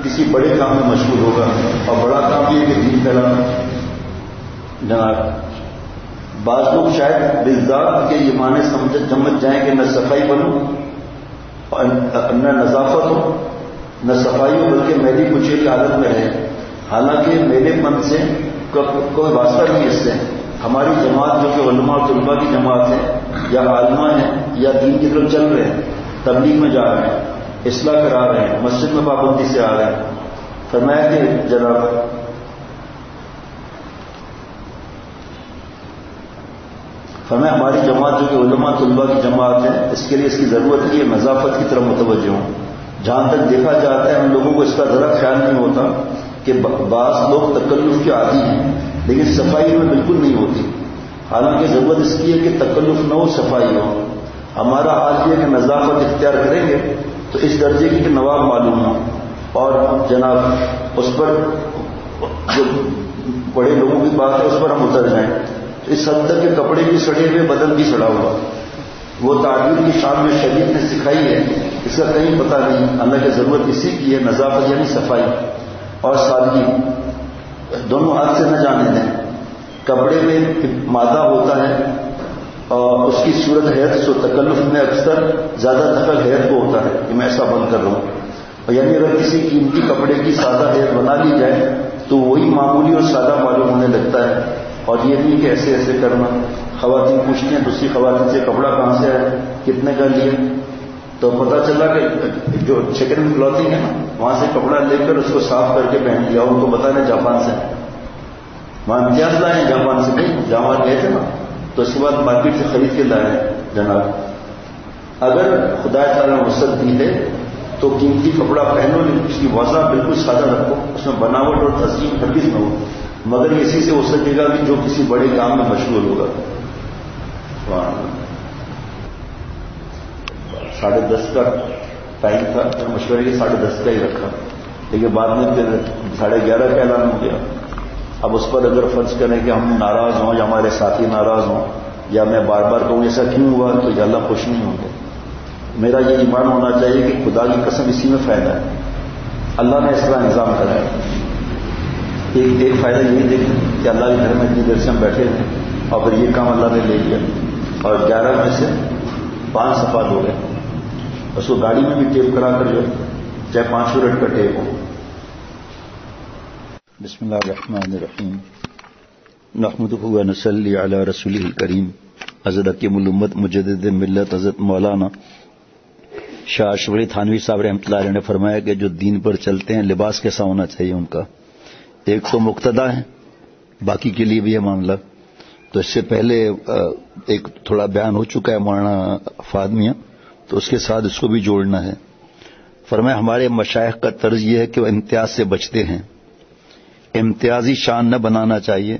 کسی بڑے کام میں مشغول ہوگا. اور بڑا کام یہ کہ دین پھیلانا. جناب بعض لوگ شاید بالذات کے یہ معنی سمجھ جائیں کہ نہ صفائی بنو اور نہ نظافت ہو نہ صفائی ہو بلکہ میلی کچیلی حالت میں رہے. حالانکہ میلے پن سے کوئی واسطہ نہیں اس سے. ہماری جماعت جو کہ علماء اور طلباء کی جماعت ہے یا عالمہ ہیں یا دین کی طرف چل رہے ہیں، تبلیغ میں جا رہے ہیں، اصلاح کرا رہے ہیں، مسجد میں پابندی سے آ رہے ہیں، فرمایا کہ جناب فرمایا ہماری جماعت جو کہ علماء طلباء کی جماعت ہے، اس کے لیے اس کی ضرورت ہے کہ نظافت کی طرف متوجہ ہوں. جہاں تک دیکھا جاتا ہے ان لوگوں کو اس کا ذرا خیال نہیں ہوتا کہ بعض لوگ تکلف کے عادی ہیں لیکن صفائی میں بالکل نہیں ہوتی. حالانکہ ضرورت اس کی ہے کہ تکلف نہ ہو، صفائی ہو. ہمارا حال یہ کہ نظافت اختیار کریں گے تو اس درجے کی کہ نواب معلوم ہو اور جناب اس پر جو بڑے لوگوں کی بات ہے اس پر ہم اتر جائیں. اس حد تک کہ کپڑے بھی سڑے ہوئے، بدن بھی سڑا ہوا. وہ تعبیر کی شان میں شریعت نے سکھائی ہے، اس کا کہیں پتہ نہیں. اللہ کی ضرورت اسی کی ہے، نظافت یعنی صفائی اور سادگی دونوں ہاتھ سے نہ جانے دیں. کپڑے میں مادہ ہوتا ہے اور اس کی صورت حیض، جو تکلف میں اکثر زیادہ دخل حیض کو ہوتا ہے کہ میں ایسا بند کر رہا ہوں. اور یعنی اگر کسی قیمتی کپڑے کی سادہ حیض بنا لی جائے تو وہی معمولی اور سادہ معلوم ہونے لگتا ہے. اور یہ نہیں کہ ایسے ایسے کرنا. خواتین پوچھتی ہیں دوسری خواتین سے کپڑا کہاں سے ہے، کتنے کا لیے، تو پتہ چلا کہ جو چکن کلوتھنگ ہے نا وہاں سے کپڑا لے کر اس کو صاف کر کے پہن لیا. ان کو بتانا جاپان سے، وہاں امتیاز لائے ہیں جاپان سے. نہیں جہاں گئے تھے نا تو اس کے بعد مارکیٹ سے خرید کے لائے ہیں. جناب اگر خدا تعالیٰ نے وسعت دی ہے تو قیمتی کپڑا پہنو، اس کی وضع بالکل سادہ رکھو، اس میں بناوٹ اور تزئین ہرگز نہ ہو، مگر اسی سے ہو سکے گا کہ جو کسی بڑے کام میں مشغول ہوگا. 10:30 کا ٹائم تھا، مشورے کے 10:30 کا ہی رکھا، لیکن بعد میں پھر 11:30 کا اعلان ہو گیا. اب اس پر اگر فرض کریں کہ ہم ناراض ہوں یا ہمارے ساتھی ناراض ہوں یا میں بار بار کہوں ایسا کیوں ہوا تو یا اللہ خوش نہیں ہوں گے. میرا یہ ایمان ہونا چاہیے کہ خدا کی قسم اسی میں فائدہ ہے، اللہ نے اس طرح نظام کرایا. ایک فائدہ یہی دیکھیں کہ اللہ کے گھر میں اتنی دیر سے ہم بیٹھے ہیں اور پھر یہ کام اللہ نے لے لیا اور 11 میں سے 5 صفحات ہو گئے. اس کو گاڑی میں بھی ٹیپ کرا کر جو چاہے 5 منٹ کا ٹیپ ہو. بسم اللہ الرحمن الرحیم. نحمدہ و نصلی علی رسولہ الکریم. حضرت حکیم الامت مجدد ملت حضرت مولانا شاہ اشرف علی تھانوی صاحب رحمۃ اللہ علیہ نے فرمایا کہ جو دین پر چلتے ہیں لباس کیسا ہونا چاہیے ان کا. ایک تو مقتدا ہے، باقی کے لیے بھی ہے معاملہ. تو اس سے پہلے ایک تھوڑا بیان ہو چکا ہے مولانا فاطمیہ، تو اس کے ساتھ اس کو بھی جوڑنا ہے. فرمایا ہمارے مشائخ کا طرز یہ ہے کہ وہ امتیاز سے بچتے ہیں، امتیازی شان نہ بنانا چاہیے.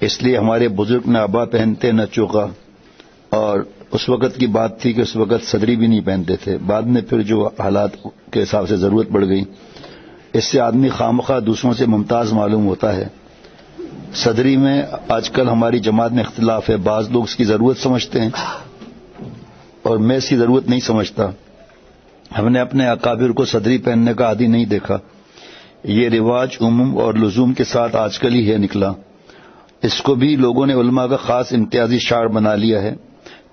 اس لیے ہمارے بزرگ نہ عبا پہنتے نہ چوکا، اور اس وقت کی بات تھی کہ اس وقت صدری بھی نہیں پہنتے تھے. بعد میں پھر جو حالات کے حساب سے ضرورت پڑ گئی، اس سے آدمی خامخواہ دوسروں سے ممتاز معلوم ہوتا ہے. صدری میں آج کل ہماری جماعت میں اختلاف ہے. بعض لوگ اس کی ضرورت سمجھتے ہیں اور میں اس کی ضرورت نہیں سمجھتا. ہم نے اپنے اکابر کو صدری پہننے کا عادی نہیں دیکھا. یہ رواج عموم اور لزوم کے ساتھ آج کل ہی ہے نکلا. اس کو بھی لوگوں نے علماء کا خاص امتیازی شعار بنا لیا ہے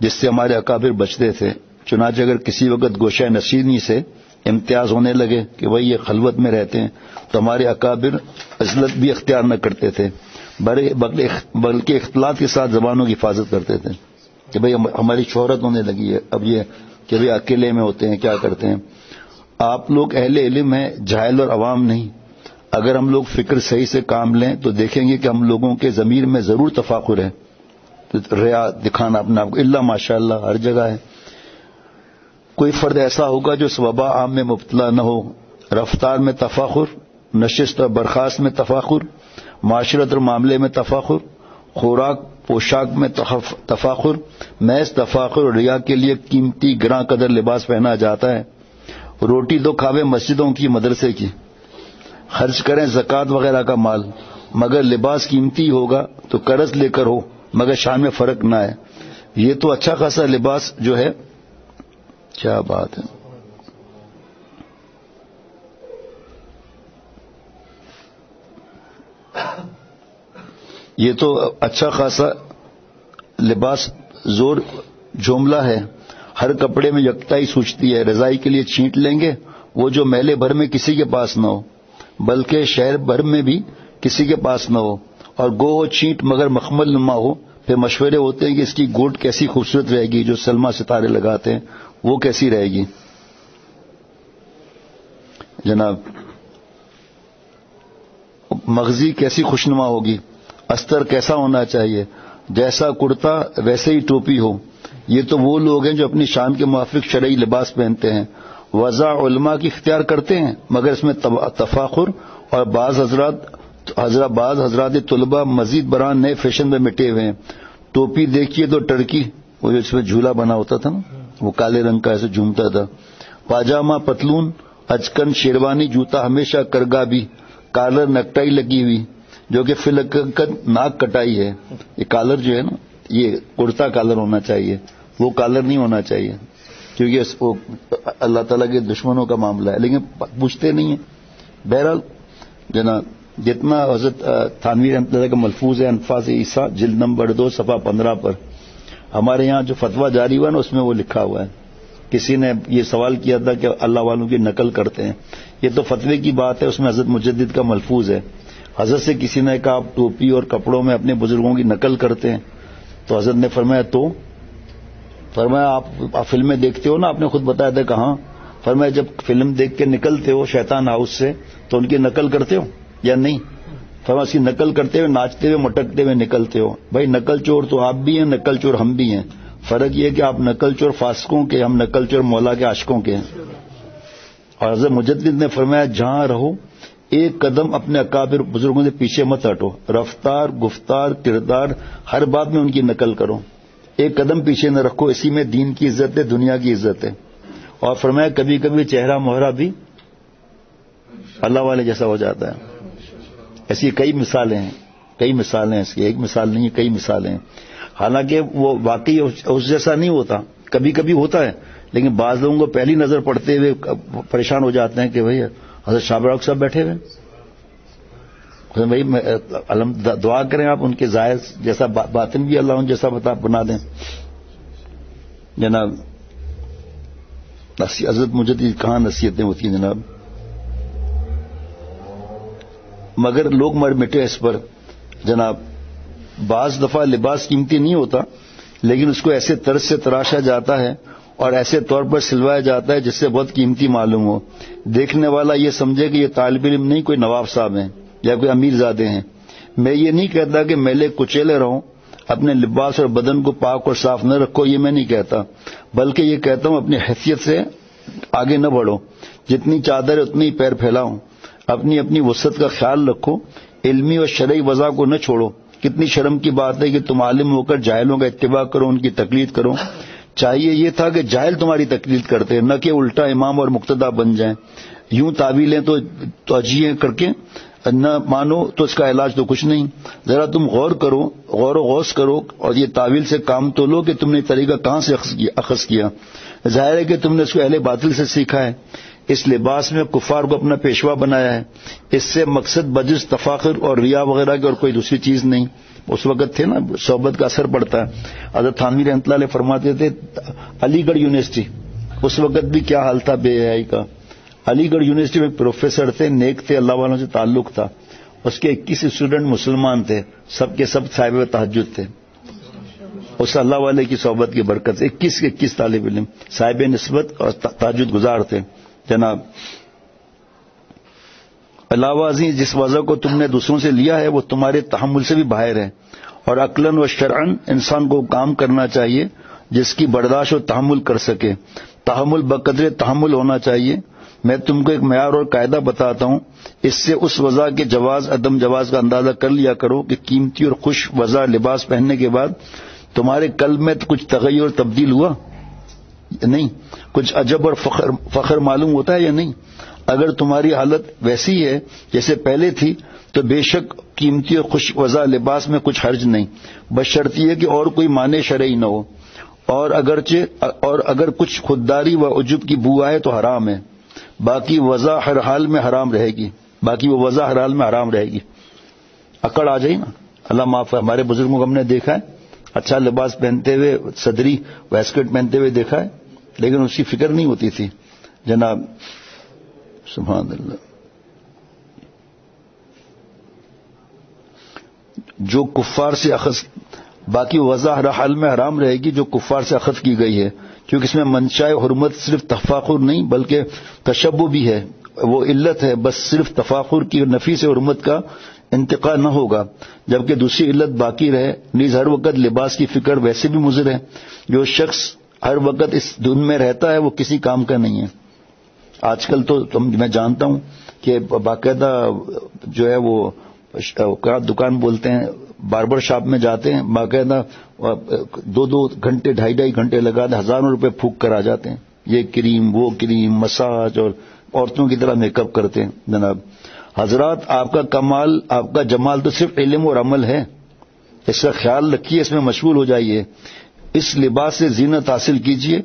جس سے ہمارے اکابر بچتے تھے. چنانچہ اگر کسی وقت گوشہ نشینی سے امتیاز ہونے لگے کہ وہی یہ خلوت میں رہتے ہیں تو ہمارے اکابر عزلت بھی اختیار نہ کرتے تھے، بلکہ اختلاط کے ساتھ زبانوں کی حفاظت کرتے تھے کہ بھئی ہماری شہرت ہونے لگی ہے. اب یہ کہ بھئی اکیلے میں ہوتے ہیں کیا کرتے ہیں. آپ لوگ اہل علم ہیں، جاہل اور عوام نہیں. اگر ہم لوگ فکر صحیح سے کام لیں تو دیکھیں گے کہ ہم لوگوں کے ضمیر میں ضرور تفاخر ہے. ریا دکھانا اپنا آپ کو اللہ ماشاء اللہ ہر جگہ ہے. کوئی فرد ایسا ہوگا جو وبا عام میں مبتلا نہ ہو. رفتار میں تفاخر، نشست اور برخاست میں تفاخر، معاشرت اور معاملے میں تفاخر، خوراک پوشاک میں تفاخر، محض تفاخر اور ریا کے لیے قیمتی گراں قدر لباس پہنا جاتا ہے. روٹی تو کھاوے مسجدوں کی مدرسے کی، خرچ کریں زکوٰۃ وغیرہ کا مال، مگر لباس قیمتی ہوگا تو قرض لے کر ہو مگر شان میں فرق نہ ہے. یہ تو اچھا خاصا لباس جو ہے، کیا بات ہے، یہ تو اچھا خاصا لباس زور جملہ ہے. ہر کپڑے میں یکتائی سوچتی ہے. رضائی کے لیے چھینٹ لیں گے وہ جو محلے بھر میں کسی کے پاس نہ ہو، بلکہ شہر بھر میں بھی کسی کے پاس نہ ہو، اور گو ہو چھینٹ مگر مخمل نما ہو. پھر مشورے ہوتے ہیں کہ اس کی گوٹ کیسی خوبصورت رہے گی، جو سلما ستارے لگاتے ہیں وہ کیسی رہے گی. جناب مغزی کیسی خوشنما ہوگی، استر کیسا ہونا چاہیے. جیسا کرتا ویسے ہی ٹوپی ہو. یہ تو وہ لوگ ہیں جو اپنی شان کے موافق شرعی لباس پہنتے ہیں. وضع علماء کی اختیار کرتے ہیں مگر اس میں تفاخر اور بعض حضرات طلباء مزید برآں نئے فیشن میں مٹے ہوئے ہیں. ٹوپی دیکھیے تو ٹرکی، وہ جو اس میں جھولا بنا ہوتا تھا نا، وہ کالے رنگ کا ایسے جھومتا تھا. پاجامہ پتلون، اچکن، شیروانی، جوتا ہمیشہ کرگا بھی، کالر نکٹائی لگی ہوئی جو کہ فی الحقیقت ناک کٹائی ہے. یہ کالر جو ہے نا، یہ کرتا کالر ہونا چاہیے، وہ کالر نہیں ہونا چاہیے کیونکہ اللہ تعالیٰ کے دشمنوں کا معاملہ ہے، لیکن پوچھتے نہیں ہیں. بہرحال جناب جتنا حضرت تھانوی رحمۃ اللہ کا ملفوظ ہے انفاس عیسیٰ جلد نمبر 2 صفحہ 15 پر، ہمارے یہاں جو فتویٰ جاری ہوا نا اس میں وہ لکھا ہوا ہے. کسی نے یہ سوال کیا تھا کہ اللہ والوں کی نقل کرتے ہیں، یہ تو فتوے کی بات ہے، اس میں حضرت مجدد کا ملفوظ ہے. حضرت سے کسی نے کہا آپ ٹوپی اور کپڑوں میں اپنے بزرگوں کی نقل کرتے ہیں، تو حضرت نے فرمایا تو فرمایا آپ فلمیں دیکھتے ہو نا، آپ نے خود بتایا تھا کہاں. فرمایا جب فلم دیکھ کے نکلتے ہو شیطان ہاؤس سے تو ان کی نقل کرتے ہو یا نہیں؟ فرمایا اس کی نقل کرتے ہوئے ناچتے ہوئے مٹکتے ہوئے نکلتے ہو. بھائی نقل چور تو آپ بھی ہیں، نقل چور ہم بھی ہیں. فرق یہ کہ آپ نقل چور فاسقوں کے، ہم نقل چور مولا کے عاشقوں کے ہیں. اور حضرت مجدد نے فرمایا جہاں رہو ایک قدم اپنے اکابر بزرگوں سے پیچھے مت ہٹو، رفتار، گفتار، کردار، ہر بات میں ان کی نقل کرو، ایک قدم پیچھے نہ رکھو. اسی میں دین کی عزت ہے، دنیا کی عزت ہے. اور فرمایا کبھی کبھی چہرہ مہرہ بھی اللہ والے جیسا ہو جاتا ہے. ایسی کئی مثالیں ہیں، کئی مثالیں اس کی، ایک مثال نہیں کئی مثالیں ہیں. حالانکہ وہ واقعی اس جیسا نہیں ہوتا، کبھی کبھی ہوتا ہے، لیکن بعض لوگوں کو پہلی نظر پڑتے ہوئے پریشان ہو جاتے ہیں کہ بھائی حضرت شاہ براک صاحب بیٹھے ہوئے، بھائی دعا کریں آپ ان کے ظاہر جیسا باطن بھی اللہ ان جیسا بنا دیں. جناب حضرت مجدد کہاں نصیحتیں ہوتی ہیں جناب، مگر لوگ مر مٹے اس پر. جناب بعض دفعہ لباس قیمتی نہیں ہوتا لیکن اس کو ایسے طرز سے تراشا جاتا ہے اور ایسے طور پر سلوایا جاتا ہے جس سے بہت قیمتی معلوم ہو. دیکھنے والا یہ سمجھے کہ یہ طالب علم نہیں کوئی نواب صاحب ہیں یا کوئی امیر زادے ہیں. میں یہ نہیں کہتا کہ میلے کچیلے رہو، اپنے لباس اور بدن کو پاک اور صاف نہ رکھو، یہ میں نہیں کہتا، بلکہ یہ کہتا ہوں اپنی حیثیت سے آگے نہ بڑھو، جتنی چادر ہے اتنی ہی پیر پھیلاؤ، اپنی وسعت کا خیال رکھو، علمی اور شرعی وضع کو نہ چھوڑو. کتنی شرم کی بات ہے کہ تم عالم ہو کر جاہلوں کا اتباع کرو، ان کی تقلید کرو. چاہیے یہ تھا کہ جاہل تمہاری تقلید کرتے، نہ کہ الٹا امام اور مقتدا بن جائیں. یوں تعویلیں تو توجیہیں کر کے نہ مانو تو اس کا علاج تو کچھ نہیں. ذرا تم غور و غوص کرو اور یہ تعویل سے کام تو لو کہ تم نے طریقہ کہاں سے اخذ کیا. ظاہر ہے کہ تم نے اس کو اہل باطل سے سیکھا ہے، اس لباس میں کفار کو اپنا پیشوا بنایا ہے. اس سے مقصد بجز تفاخر اور ریا وغیرہ کی اور کوئی دوسری چیز نہیں. اس وقت تھے نا صحبت کا اثر پڑتا ہے. حضرت تھانوی رحمۃ اللہ علیہ فرماتے تھے علی گڑھ یونیورسٹی اس وقت بھی کیا حال تھا بے حیائی کا. علی گڑھ یونیورسٹی میں پروفیسر تھے، نیک تھے، اللہ والوں سے تعلق تھا. اس کے 21 اسٹوڈنٹ مسلمان تھے، سب کے سب صاحب تہجد تھے. اس اللہ والے کی صحبت کی برکت سے 21 کے 21 طالب علم صاحب نسبت اور تہجد گزار تھے. جناب علاوہ ازیں جس وضع کو تم نے دوسروں سے لیا ہے وہ تمہارے تحمل سے بھی باہر ہے، اور عقلاً و شرعاً انسان کو کام کرنا چاہیے جس کی برداشت و تحمل کر سکے. تحمل بقدر تحمل ہونا چاہیے. میں تم کو ایک معیار اور قاعدہ بتاتا ہوں، اس سے اس وضع کے جواز عدم جواز کا اندازہ کر لیا کرو کہ قیمتی اور خوش وضع لباس پہننے کے بعد تمہارے قلب میں کچھ تغیر اور تبدیل ہوا یا نہیں، کچھ عجب اور فخر معلوم ہوتا ہے یا نہیں. اگر تمہاری حالت ویسی ہے جیسے پہلے تھی تو بے شک قیمتی اور خوش وضع لباس میں کچھ حرج نہیں، بشرطیہ کہ اور کوئی معنی شرعی نہ ہو، اور اگر کچھ خودداری و عجب کی بو آئے تو حرام ہے. باقی وضع ہر حال میں حرام رہے گی، باقی وہ وضع ہر حال میں حرام رہے گی. اکڑ آ جائے نا، اللہ معاف ہے. ہمارے بزرگوں کو ہم نے دیکھا ہے اچھا لباس پہنتے ہوئے، صدری ویسکٹ پہنتے ہوئے دیکھا ہے، لیکن اس کی فکر نہیں ہوتی تھی. جناب سبحان اللہ، جو کفار سے اخذ، باقی وضع ہر حال میں حرام رہے گی جو کفار سے اخذ کی گئی ہے، کیونکہ اس میں منشاء حرمت صرف تفاخر نہیں بلکہ تشبہ بھی ہے وہ علت ہے، بس صرف تفاخر کی نفی سے حرمت کا انتقا نہ ہوگا، جبکہ دوسری علت باقی رہے۔ نیز ہر وقت لباس کی فکر ویسے بھی مضر ہے۔ جو شخص ہر وقت اس دھن میں رہتا ہے وہ کسی کام کا نہیں ہے۔ آج کل تو میں جانتا ہوں کہ باقاعدہ جو ہے وہ کیا دکان بولتے ہیں، باربر شاپ میں جاتے ہیں، باقاعدہ 2 گھنٹے 2.5 گھنٹے لگا دے، ہزاروں روپے پھونک کر آ جاتے ہیں، یہ کریم وہ کریم، مساج، اور عورتوں کی طرح میک اپ کرتے ہیں۔ جناب حضرات، آپ کا کمال، آپ کا جمال تو صرف علم اور عمل ہے، اس کا خیال رکھیے، اس میں مشغول ہو جائیے، اس لباس سے زینت حاصل کیجیے۔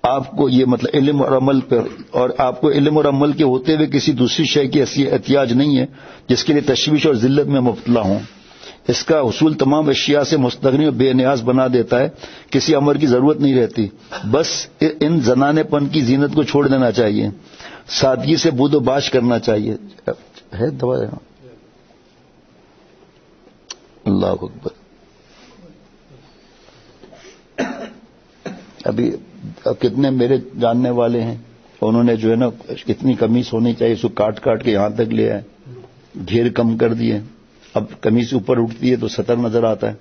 آپ کو یہ مطلب علم اور عمل پر، اور آپ کو علم اور عمل کے ہوتے ہوئے کسی دوسری شے کی احتیاج نہیں ہے جس کے لیے تشویش اور ذلت میں مبتلا ہوں۔ اس کا حصول تمام اشیاء سے مستغنی اور بے نیاز بنا دیتا ہے، کسی امر کی ضرورت نہیں رہتی، بس ان زنانے پن کی زینت کو چھوڑ دینا چاہیے، سادگی سے بود و باش کرنا چاہیے۔ ہے دوا ہے؟ اللہ اکبر۔ ابھی کتنے میرے جاننے والے ہیں، انہوں نے جو ہے نا کتنی قمیص ہونی چاہیے اس کو کاٹ کاٹ کے یہاں تک لے آئے، گھیر کم کر دیے، اب قمیص اوپر اٹھتی ہے تو سطر نظر آتا ہے۔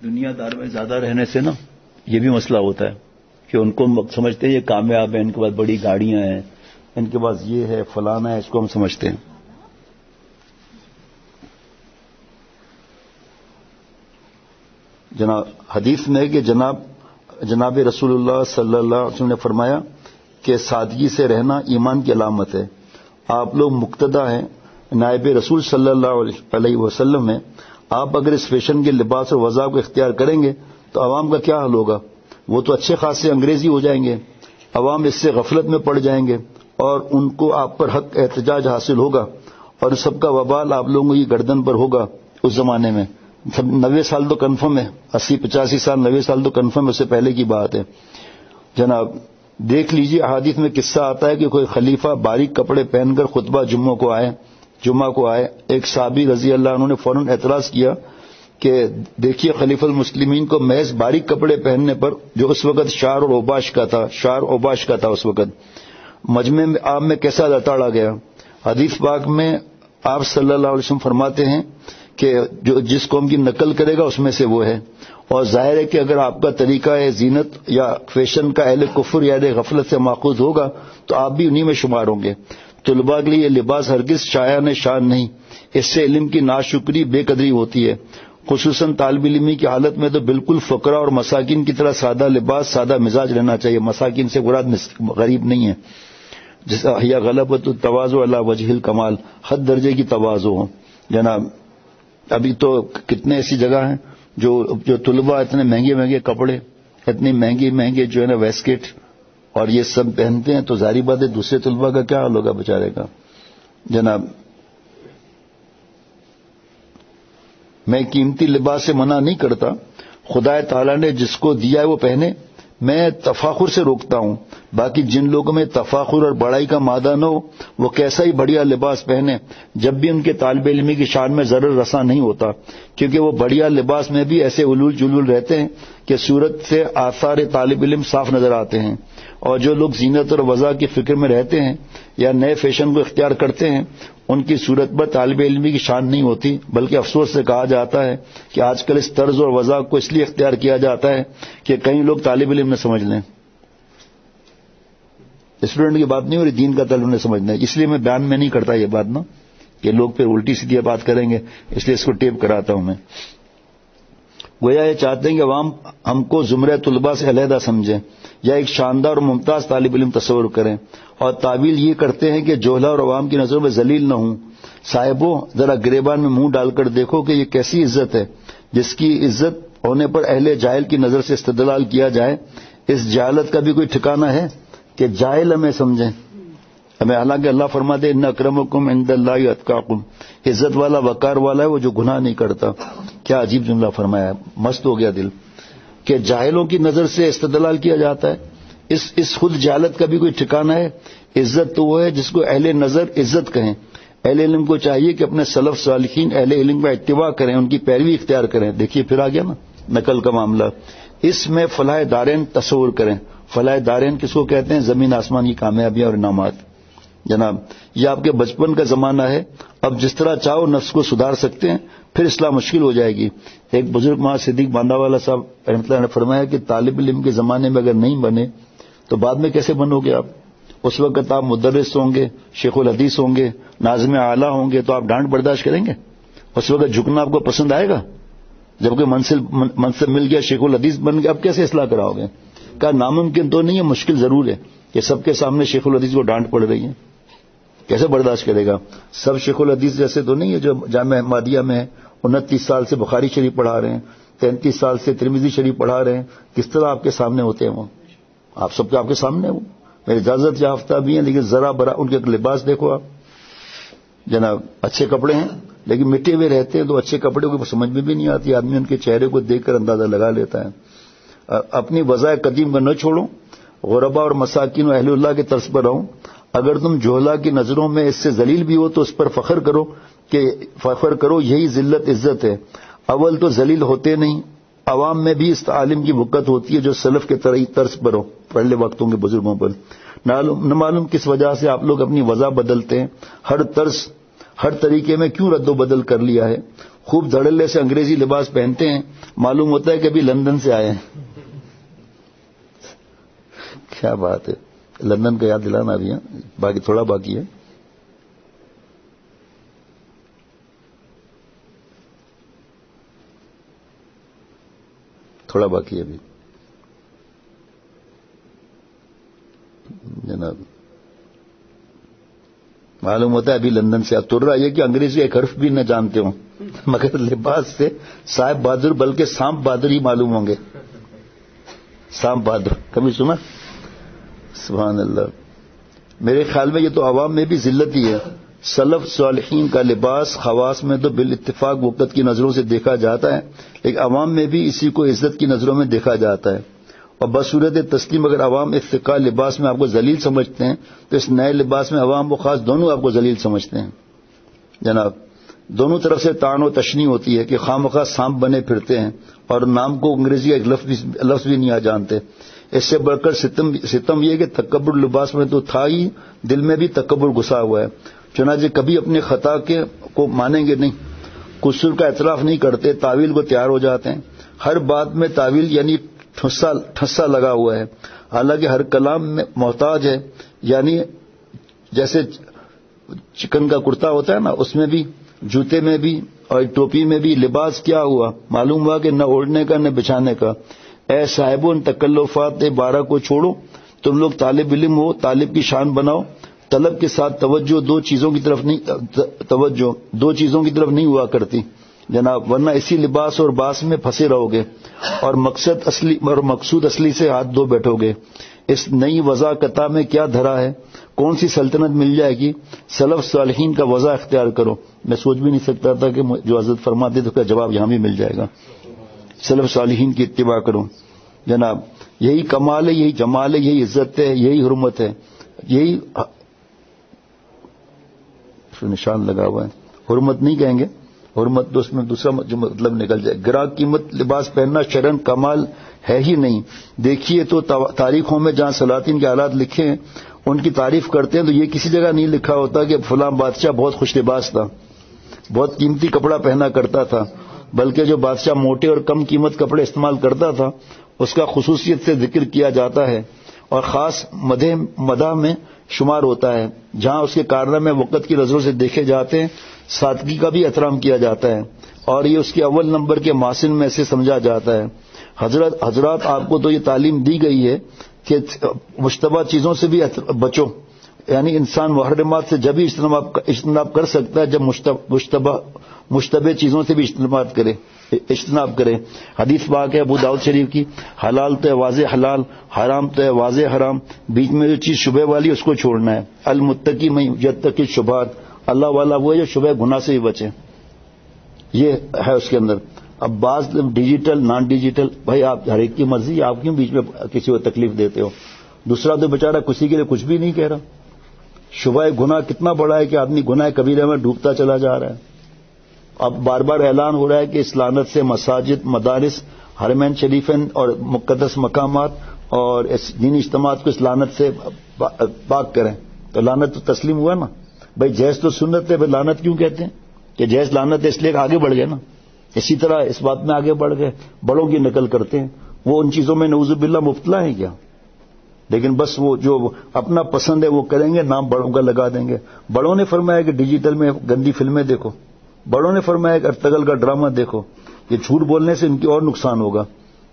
دنیا دار میں زیادہ رہنے سے نا یہ بھی مسئلہ ہوتا ہے کہ ان کو سمجھتے ہیں یہ کامیاب ہے، ان کے پاس بڑی گاڑیاں ہیں، ان کے پاس یہ ہے فلانا ہے، اس کو ہم سمجھتے ہیں۔ جناب حدیث میں کہ جناب رسول اللہ صلی اللہ علیہ وسلم نے فرمایا کہ سادگی سے رہنا ایمان کی علامت ہے۔ آپ لوگ مقتدا ہیں نائب رسول صلی اللہ علیہ وسلم میں، آپ اگر اس فیشن کے لباس اور وضع کو اختیار کریں گے تو عوام کا کیا حال ہوگا؟ وہ تو اچھے خاصے انگریزی ہو جائیں گے، عوام اس سے غفلت میں پڑ جائیں گے اور ان کو آپ پر حق احتجاج حاصل ہوگا، اور سب کا وبال آپ لوگوں کی گردن پر ہوگا۔ اس زمانے میں 90 سال تو کنفرم ہے، 80-85 سال 90 سال تو کنفرم ہے، اس سے پہلے کی بات ہے۔ جناب دیکھ لیجیے احادیث میں قصہ آتا ہے کہ کوئی خلیفہ باریک کپڑے پہن کر خطبہ جمعہ کو آئے، ایک صحابی رضی اللہ عنہ نے فوراً اعتراض کیا کہ دیکھیے خلیفہ المسلمین کو محض باریک کپڑے پہننے پر، جو اس وقت شعر اور اوباش کا تھا اس وقت، مجمع میں آپ میں کیسا لتاڑا گیا۔ حدیث پاک میں آپ صلی اللہ علیہ وسلم فرماتے ہیں کہ جو جس قوم کی نقل کرے گا اس میں سے وہ ہے، اور ظاہر ہے کہ اگر آپ کا طریقہ زینت یا فیشن کا اہل کفر یا اہل غفلت سے ماخوذ ہوگا تو آپ بھی انہی میں شمار ہوں گے۔ طلباء کے لیے یہ لباس ہرگز شایان شان نہیں، اس سے علم کی ناشکری بے قدری ہوتی ہے، خصوصاً طالب علمی کی حالت میں تو بالکل فقراء اور مساکین کی طرح سادہ لباس سادہ مزاج رہنا چاہیے۔ مساکین سے مراد غریب نہیں ہے، جیسا یا غلبۃ التواضع علی وجہ الکمال، حد درجے کی تواضع ہو۔ جناب ابھی تو کتنے ایسی جگہ ہیں جو طلباء اتنے مہنگے کپڑے، اتنے مہنگے جو ہے نا ویسکٹ اور یہ سب پہنتے ہیں، تو ظاہری بات ہے دوسرے طلباء کا کیا حال ہوگا بیچارے کا۔ جناب میں قیمتی لباس سے منع نہیں کرتا، خدا تعالیٰ نے جس کو دیا ہے وہ پہنے، میں تفاخر سے روکتا ہوں۔ باقی جن لوگوں میں تفاخر اور بڑائی کا مادہ نہ ہو وہ کیسا ہی بڑھیا لباس پہنے، جب بھی ان کے طالب علمی کی شان میں ضرر رساں نہیں ہوتا، کیونکہ وہ بڑھیا لباس میں بھی ایسے علول جلول رہتے ہیں کہ صورت سے آثار طالب علم صاف نظر آتے ہیں، اور جو لوگ زینت اور وضع کی فکر میں رہتے ہیں یا نئے فیشن کو اختیار کرتے ہیں ان کی صورت پر طالب علمی کی شان نہیں ہوتی، بلکہ افسوس سے کہا جاتا ہے کہ آج کل اس طرز اور وضع کو اس لیے اختیار کیا جاتا ہے کہ کئی لوگ طالب علم نہ سمجھ لیں۔ اسٹوڈنٹ کی بات نہیں ہو رہی، دین کا طالب نے سمجھنا ہے، اس لیے میں بیان میں نہیں کرتا یہ بات نا کہ لوگ پھر الٹی سیدھی بات کریں گے، اس لیے اس کو ٹیپ کراتا ہوں میں۔ گویا یہ چاہتے ہیں کہ عوام ہم کو زمرہ طلباء سے علیحدہ سمجھیں یا ایک شاندار اور ممتاز طالب علم تصور کریں، اور تعویل یہ کرتے ہیں کہ جوہلا اور عوام کی نظروں میں ذلیل نہ ہوں۔ صاحبوں ذرا گریبان میں منہ ڈال کر دیکھو کہ یہ کیسی عزت ہے جس کی عزت ہونے پر اہل جاہل کی نظر سے استدلال کیا جائے۔ اس جہالت کا بھی کوئی ٹھکانہ ہے کہ جاہل ہمیں سمجھیں، ہمیں حالانکہ اللہ فرماتے ان اکرمکم عند اللہ اتقاکم، عزت والا وقار والا ہے وہ جو گناہ نہیں کرتا۔ کیا عجیب جملہ فرمایا، مست ہو گیا دل کہ جاہلوں کی نظر سے استدلال کیا جاتا ہے۔ اس خود جہالت کا بھی کوئی ٹھکانہ ہے؟ عزت تو وہ ہے جس کو اہل نظر عزت کہیں۔ اہل علم کو چاہیے کہ اپنے سلف صالحین اہل علم کا اتباع کریں، ان کی پیروی اختیار کریں۔ دیکھیے پھر آ گیا نا نقل کا معاملہ، اس میں فلاح دارین تصور کریں، فلاح دارین کس کو کہتے ہیں؟ زمین آسمان کی کامیابیاں اور انعامات. جناب یہ آپ کے بچپن کا زمانہ ہے. اب جس طرح چاہو نفس کو سدھار سکتے ہیں، پھر اصلاح مشکل ہو جائے گی. ایک بزرگ ماں صدیق باندھا والا صاحب رحمۃ اللہ نے فرمایا کہ طالب علم کے زمانے میں اگر نہیں بنے تو بعد میں کیسے بنو گے آپ؟ اس وقت آپ مدرس ہوں گے، شیخ الحدیث ہوں گے، ناظم اعلیٰ ہوں گے، تو آپ ڈانٹ برداشت کریں گے؟ اس وقت جھکنا آپ کو پسند آئے گا؟ جبکہ منصب مل گیا، شیخ الحدیث بن گیا، اب کیسے اصلاح کراؤ گے؟ کہا ناممکن تو نہیں ہے، مشکل ضرور ہے کہ سب کے سامنے شیخ الحدیث کو ڈانٹ پڑ رہی ہے. کیسے برداشت کرے گا؟ سب شیخ الحدیث جیسے تو نہیں ہے جو جامعہ احمدیہ میں 29 سال سے بخاری شریف پڑھا رہے ہیں، 33 سال سے ترمذی شریف پڑھا رہے ہیں. کس طرح آپ کے سامنے ہوتے ہیں وہ؟ آپ سب کے آپ کے سامنے وہ میرے اجازت یافتہ بھی ہیں، لیکن ذرا برا ان کے لباس دیکھو آپ. جناب اچھے کپڑے ہیں لیکن مٹے ہوئے رہتے ہیں، تو اچھے کپڑے کو سمجھ میں بھی نہیں آتی. آدمی ان کے چہرے کو دیکھ کر اندازہ لگا لیتا ہے. اپنی وضع قدیم کو نہ چھوڑو، غربا اور مساکین و اہل اللہ کے طرز پر رہو. اگر تم جوہلا کی نظروں میں اس سے ذلیل بھی ہو تو اس پر فخر کرو، یہی ذلت عزت ہے. اول تو ذلیل ہوتے نہیں، عوام میں بھی اس عالم کی بکت ہوتی ہے جو سلف کے طرز پر ہو، پہلے وقتوں کے بزرگوں پر. نہ معلوم کس وجہ سے آپ لوگ اپنی وضع بدلتے ہیں. ہر طریقے میں کیوں رد و بدل کر لیا ہے؟ خوب دھڑلے سے انگریزی لباس پہنتے ہیں، معلوم ہوتا ہے کہ ابھی لندن سے آئے ہیں. کیا بات ہے، لندن کا یاد دلانا بھی ہے، باقی تھوڑا باقی ہے. تھوڑا باقی ہے ابھی جناب. معلوم ہوتا ہے ابھی لندن سے تر رہا ہے کہ انگریزی ایک حرف بھی نہ جانتے ہوں، مگر لباس سے صاحب بہادر بلکہ سانپ بہادر ہی معلوم ہوں گے. سانپ بہادر کبھی سنا؟ سبحان اللہ. میرے خیال میں یہ تو عوام میں بھی ذلت ہی ہے. سلف صالحین کا لباس خواص میں تو بالاتفاق وقت کی نظروں سے دیکھا جاتا ہے، لیکن عوام میں بھی اسی کو عزت کی نظروں میں دیکھا جاتا ہے. اور بصورت تسلیم اگر عوام ارتقاء لباس میں آپ کو ذلیل سمجھتے ہیں تو اس نئے لباس میں عوام و خاص دونوں آپ کو ذلیل سمجھتے ہیں. جناب دونوں طرف سے طعن و تشنیع ہوتی ہے کہ خواہ مخواہ سانپ بنے پھرتے ہیں اور نام کو انگریزی ایک لفظ بھی نہیں جانتے. اس سے بڑھ کر ستم یہ کہ تکبر لباس میں تو تھا ہی، دل میں بھی تکبر گھسا ہوا ہے. چنانچہ کبھی اپنے خطا کو مانیں گے نہیں، قصور کا اعتراف نہیں کرتے، تعویل کو تیار ہو جاتے ہیں. ہر بات میں تعویل یعنی ٹھسا لگا ہوا ہے. حالانکہ ہر کلام میں محتاج ہے، یعنی جیسے چکن کا کرتا ہوتا ہے نا، اس میں بھی، جوتے میں بھی اور ٹوپی میں بھی لباس کیا ہوا؟ معلوم ہوا کہ نہ اوڑھنے کا نہ بچھانے کا. اے صاحبوں ان تکلفات بارہ کو چھوڑو، تم لوگ طالب علم ہو، طالب کی شان بناؤ. طلب کے ساتھ توجہ دو چیزوں کی طرف نہیں ہوا کرتی جناب، ورنہ اسی لباس اور باس میں پھنسے رہو گے اور مقصود اصلی سے ہاتھ دھو بیٹھو گے. اس نئی وضع قطع میں کیا دھرا ہے؟ کون سی سلطنت مل جائے گی؟ سلف صالحین کا وضع اختیار کرو. میں سوچ بھی نہیں سکتا تھا کہ جو حضرت فرماتے تو اس کا جواب یہاں بھی مل جائے گا. سلف صالحین کی اتباع کرو جناب. یہی کمال ہے، یہی جمال ہے، یہی عزت ہے، یہی حرمت ہے، یہی نشان لگا ہوا ہے. حرمت نہیں کہیں گے، حرمت تو اس میں دوسرا جو مطلب نکل جائے. گراں قیمت لباس پہننا شرعن کمال ہے ہی نہیں. دیکھیے تو تاریخوں میں جہاں سلاطین کے حالات لکھے ہیں ان کی تعریف کرتے ہیں تو یہ کسی جگہ نہیں لکھا ہوتا کہ فلاں بادشاہ بہت خوش لباس تھا، بہت قیمتی کپڑا پہنا کرتا تھا، بلکہ جو بادشاہ موٹے اور کم قیمت کپڑے استعمال کرتا تھا اس کا خصوصیت سے ذکر کیا جاتا ہے اور خاص مدح میں شمار ہوتا ہے. جہاں اس کے کارنامے وقت کی نظروں سے دیکھے جاتے ہیں سادگی کا بھی احترام کیا جاتا ہے اور یہ اس کے اول نمبر کے محسن میں سے سمجھا جاتا ہے. حضرات آپ کو تو یہ تعلیم دی گئی ہے کہ مشتبہ چیزوں سے بھی بچو، یعنی انسان محرمات سے جب ہی اجتناب کر سکتا ہے جب مشتبہ چیزوں سے بھی اجتناب کرے. حدیث پاک ہے ابو داؤد شریف کی، حلال تو ہے واضح حلال، حرام تو ہے واضح حرام، بیچ میں جو چیز شبہ والی اس کو چھوڑنا ہے. المتقی من یتقی الشبہات، اللہ والا وہ ہے جو شبہ گناہ سے بھی بچے، یہ ہے اس کے اندر. اب بعض ڈیجیٹل نان ڈیجیٹل، بھائی آپ ہر ایک کی مرضی، آپ کیوں بیچ میں کسی کو تکلیف دیتے ہو؟ دوسرا تو بیچارہ کسی کے لیے کچھ بھی نہیں کہہ رہا. شبہ گناہ کتنا بڑا ہے کہ آدمی گناہ کبیرہ میں ڈوبتا چلا جا رہا ہے. اب بار بار اعلان ہو رہا ہے کہ اس لعنت سے مساجد، مدارس، حرمین شریفین اور مقدس مقامات اور دینی اجتماعات کو اس لعنت سے پاک کریں، تو لعنت تو تسلیم ہوا نا بھائی، جائز تو سنت ہے، بھائی لعنت کیوں کہتے ہیں کہ جائز لعنت ہے، اس لیے آگے بڑھ گئے نا. اسی طرح اس بات میں آگے بڑھ گئے، بڑوں کی نقل کرتے ہیں، وہ ان چیزوں میں نعوذ باللہ مبتلا ہیں کیا؟ لیکن بس وہ جو اپنا پسند ہے وہ کریں گے، نام بڑوں کا لگا دیں گے. بڑوں نے فرمایا کہ ڈیجیٹل میں گندی فلمیں دیکھو، بڑوں نے فرمایا کہ ارطغرل کا ڈرامہ دیکھو. یہ جھوٹ بولنے سے ان کی اور نقصان ہوگا،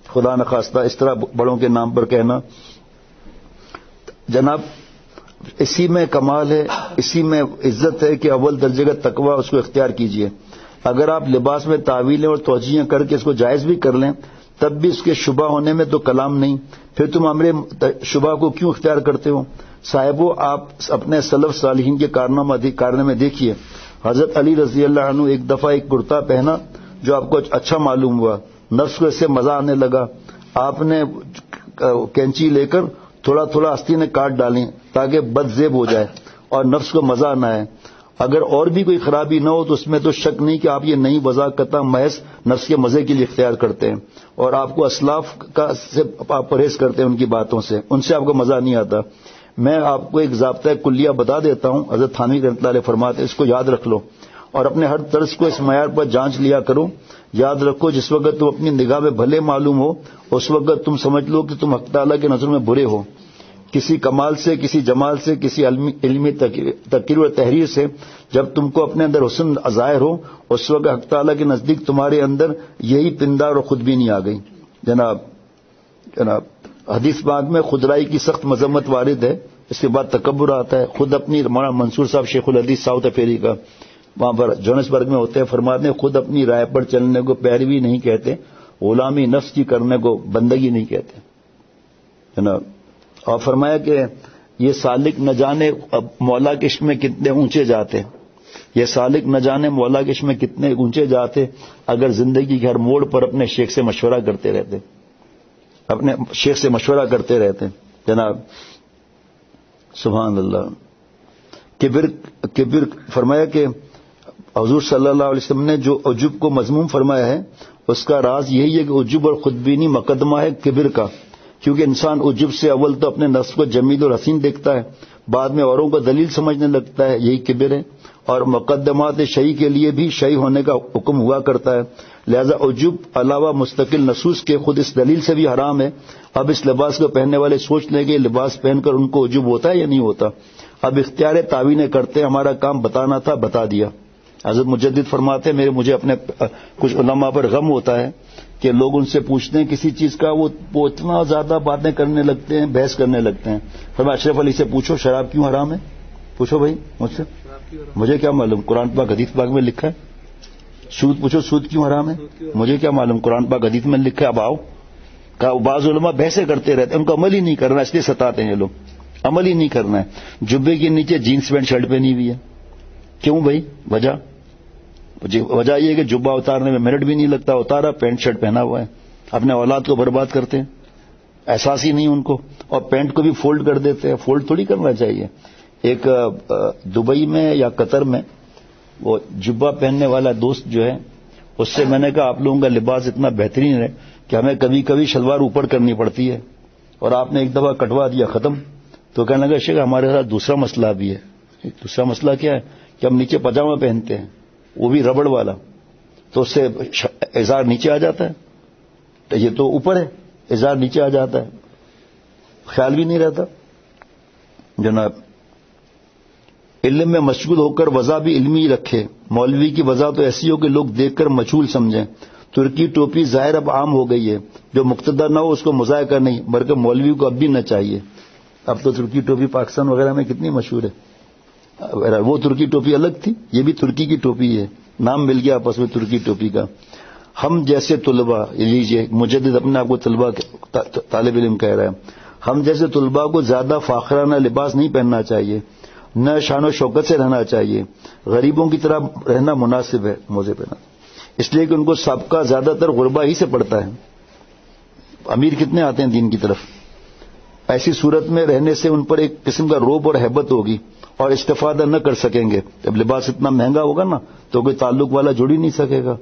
خدا نخواستہ اس طرح بڑوں کے نام پر کہنا. جناب اسی میں کمال ہے، اسی میں عزت ہے کہ اول درجے کا تقوی اس کو اختیار کیجئے. اگر آپ لباس میں تعویلیں اور توجیہیں کر کے اس کو جائز بھی کر لیں تب بھی اس کے شبہ ہونے میں تو کلام نہیں، پھر تم امر شبہ کو کیوں اختیار کرتے ہو؟ صاحبو، آپ اپنے سلف صالحین کے کارنامے دیکھیے. حضرت علی رضی اللہ عنہ ایک دفعہ ایک کرتا پہنا جو آپ کو اچھا معلوم ہوا، نفس کو اس سے مزہ آنے لگا. آپ نے کینچی لے کر تھوڑا تھوڑا آستینیں کاٹ ڈالیں تاکہ بد زیب ہو جائے اور نفس کو مزہ نہ آئے. اگر اور بھی کوئی خرابی نہ ہو تو اس میں تو شک نہیں کہ آپ یہ نئی وضاحت محض نفس کے مزے کے لیے اختیار کرتے ہیں، اور آپ کو اسلاف سے آپ پرہیز کرتے ہیں ان کی باتوں سے، ان سے آپ کو مزہ نہیں آتا. میں آپ کو ایک ضابطہ کلیہ بتا دیتا ہوں، حضرت تھانوی رحمۃ اللہ علیہ فرماتے ہیں، اس کو یاد رکھ لو اور اپنے ہر طرز کو اس معیار پر جانچ لیا کرو. یاد رکھو جس وقت تم اپنی نگاہ میں بھلے معلوم ہو اس وقت تم سمجھ لو کہ تم حق تعالیٰ کی نظر میں برے ہو. کسی کمال سے، کسی جمال سے، کسی علمی تقریر و تحریر سے جب تم کو اپنے اندر حسن ظاہر ہو اس وقت حق تعالیٰ کے نزدیک تمہارے اندر یہی پندار اور خود بھی نہیں آ گئی. جناب حدیث پاک میں خودرائی کی سخت مذمت وارد ہے، اس کے بعد تکبر آتا ہے. خود اپنی مولانا منصور صاحب شیخ الحدیث ساؤتھ افریقہ وہاں پر جونسبرگ میں ہوتے ہیں، فرماتے ہیں خود اپنی رائے پر چلنے کو پیروی نہیں کہتے، غلامی نفس کی کرنے کو بندگی نہیں کہتے. جناب اور فرمایا کہ یہ سالک نہ جانے مولا کے عشق میں کتنے اونچے جاتے، یہ سالک نہ جانے مولا کے عشق میں کتنے اونچے جاتے اگر زندگی کے ہر موڑ پر اپنے شیخ سے مشورہ کرتے رہتے، اپنے شیخ سے مشورہ کرتے رہتے. جناب سبحان اللہ. کبر فرمایا کہ حضور صلی اللہ علیہ وسلم نے جو عجب کو مذموم فرمایا ہے اس کا راز یہی ہے کہ عجب اور خودبینی مقدمہ ہے کبر کا، کیونکہ انسان عجب سے اول تو اپنے نفس کو جمیل اور حسین دیکھتا ہے، بعد میں اوروں کو دلیل سمجھنے لگتا ہے، یہی کبر ہے. اور مقدمات شیعی کے لیے بھی شیعی ہونے کا حکم ہوا کرتا ہے. لہذا عجب علاوہ مستقل نصوص کے خود اس دلیل سے بھی حرام ہے. اب اس لباس کو پہننے والے سوچ لیں کہ لباس پہن کر ان کو عجب ہوتا ہے یا نہیں ہوتا. اب اختیار تعویلیں کرتے، ہمارا کام بتانا تھا بتا دیا. حضرت مجدد فرماتے ہیں مجھے اپنے کچھ علماء پر غم ہوتا ہے کہ لوگ ان سے پوچھتے ہیں کسی چیز کا، وہ اتنا زیادہ باتیں کرنے لگتے ہیں، بحث کرنے لگتے ہیں. فرمایا اشرف علی سے پوچھو شراب کیوں حرام ہے، پوچھو بھائی مجھ سے، مجھے کیا معلوم، قرآن پاک حدیث پاک میں لکھا ہے. سود پوچھو سود کیوں حرام ہے، مجھے کیا معلوم، قرآن پاک حدیث میں لکھا ہے. اب آؤ کہ بعض علماء بحثیں کرتے رہتے ہیں، ان کو عمل ہی نہیں کرنا، اس لیے ستاتے ہیں یہ لوگ، عمل ہی نہیں کرنا ہے. جبے کے نیچے جینس پینٹ شرٹ پہنی ہوئی ہے، کیوں بھائی، وجہ یہ ہے کہ جبہ اتارنے میں منٹ بھی نہیں لگتا، اتارا پینٹ شرٹ پہنا ہوا ہے. اپنے اولاد کو برباد کرتے ہیں، احساس ہی نہیں ان کو، اور پینٹ کو بھی فولڈ کر دیتے ہیں. فولڈ تھوڑی کرنا چاہیے. ایک دبئی میں یا قطر میں وہ جبہ پہننے والا دوست جو ہے اس سے میں نے کہا آپ لوگوں کا لباس اتنا بہترین ہے کہ ہمیں کبھی کبھی شلوار اوپر کرنی پڑتی ہے اور آپ نے ایک دفعہ کٹوا دیا ختم. تو کہنے لگا شیخ ہمارے ساتھ دوسرا مسئلہ بھی ہے. دوسرا مسئلہ کیا ہے کہ ہم نیچے پاجامہ پہنتے ہیں وہ بھی ربڑ والا، تو اس سے اظہار نیچے آ جاتا ہے، تو یہ تو اوپر ہے اظہار نیچے آ جاتا ہے، خیال بھی نہیں رہتا. جناب علم میں مشغول ہو کر وضع بھی علمی رکھے. مولوی کی وضع تو ایسی ہو کہ لوگ دیکھ کر مجہول سمجھیں. ترکی ٹوپی ظاہر اب عام ہو گئی ہے، جو مقتدر نہ ہو اس کو مذائقہ نہیں، بلکہ مولوی کو اب بھی نہ چاہیے. اب تو ترکی ٹوپی پاکستان وغیرہ میں کتنی مشہور ہے. وہ ترکی ٹوپی الگ تھی، یہ بھی ترکی کی ٹوپی ہے، نام مل گیا آپس میں ترکی ٹوپی کا. ہم جیسے طلباء لیجیے، مجدد اپنے آپ کو طلباء طالب علم کہہ رہا ہے، ہم جیسے طلباء کو زیادہ فاخرانہ لباس نہیں پہننا چاہیے، نہ شان و شوکت سے رہنا چاہیے. غریبوں کی طرح رہنا مناسب ہے موزے پہنا، اس لیے کہ ان کو سابقہ زیادہ تر غربا ہی سے پڑتا ہے. امیر کتنے آتے ہیں دین کی طرف. ایسی صورت میں رہنے سے ان پر ایک قسم کا روب اور ہیبت ہوگی اور استفادہ نہ کر سکیں گے. جب لباس اتنا مہنگا ہوگا نا تو کوئی تعلق والا جڑ ہی نہیں سکے گا.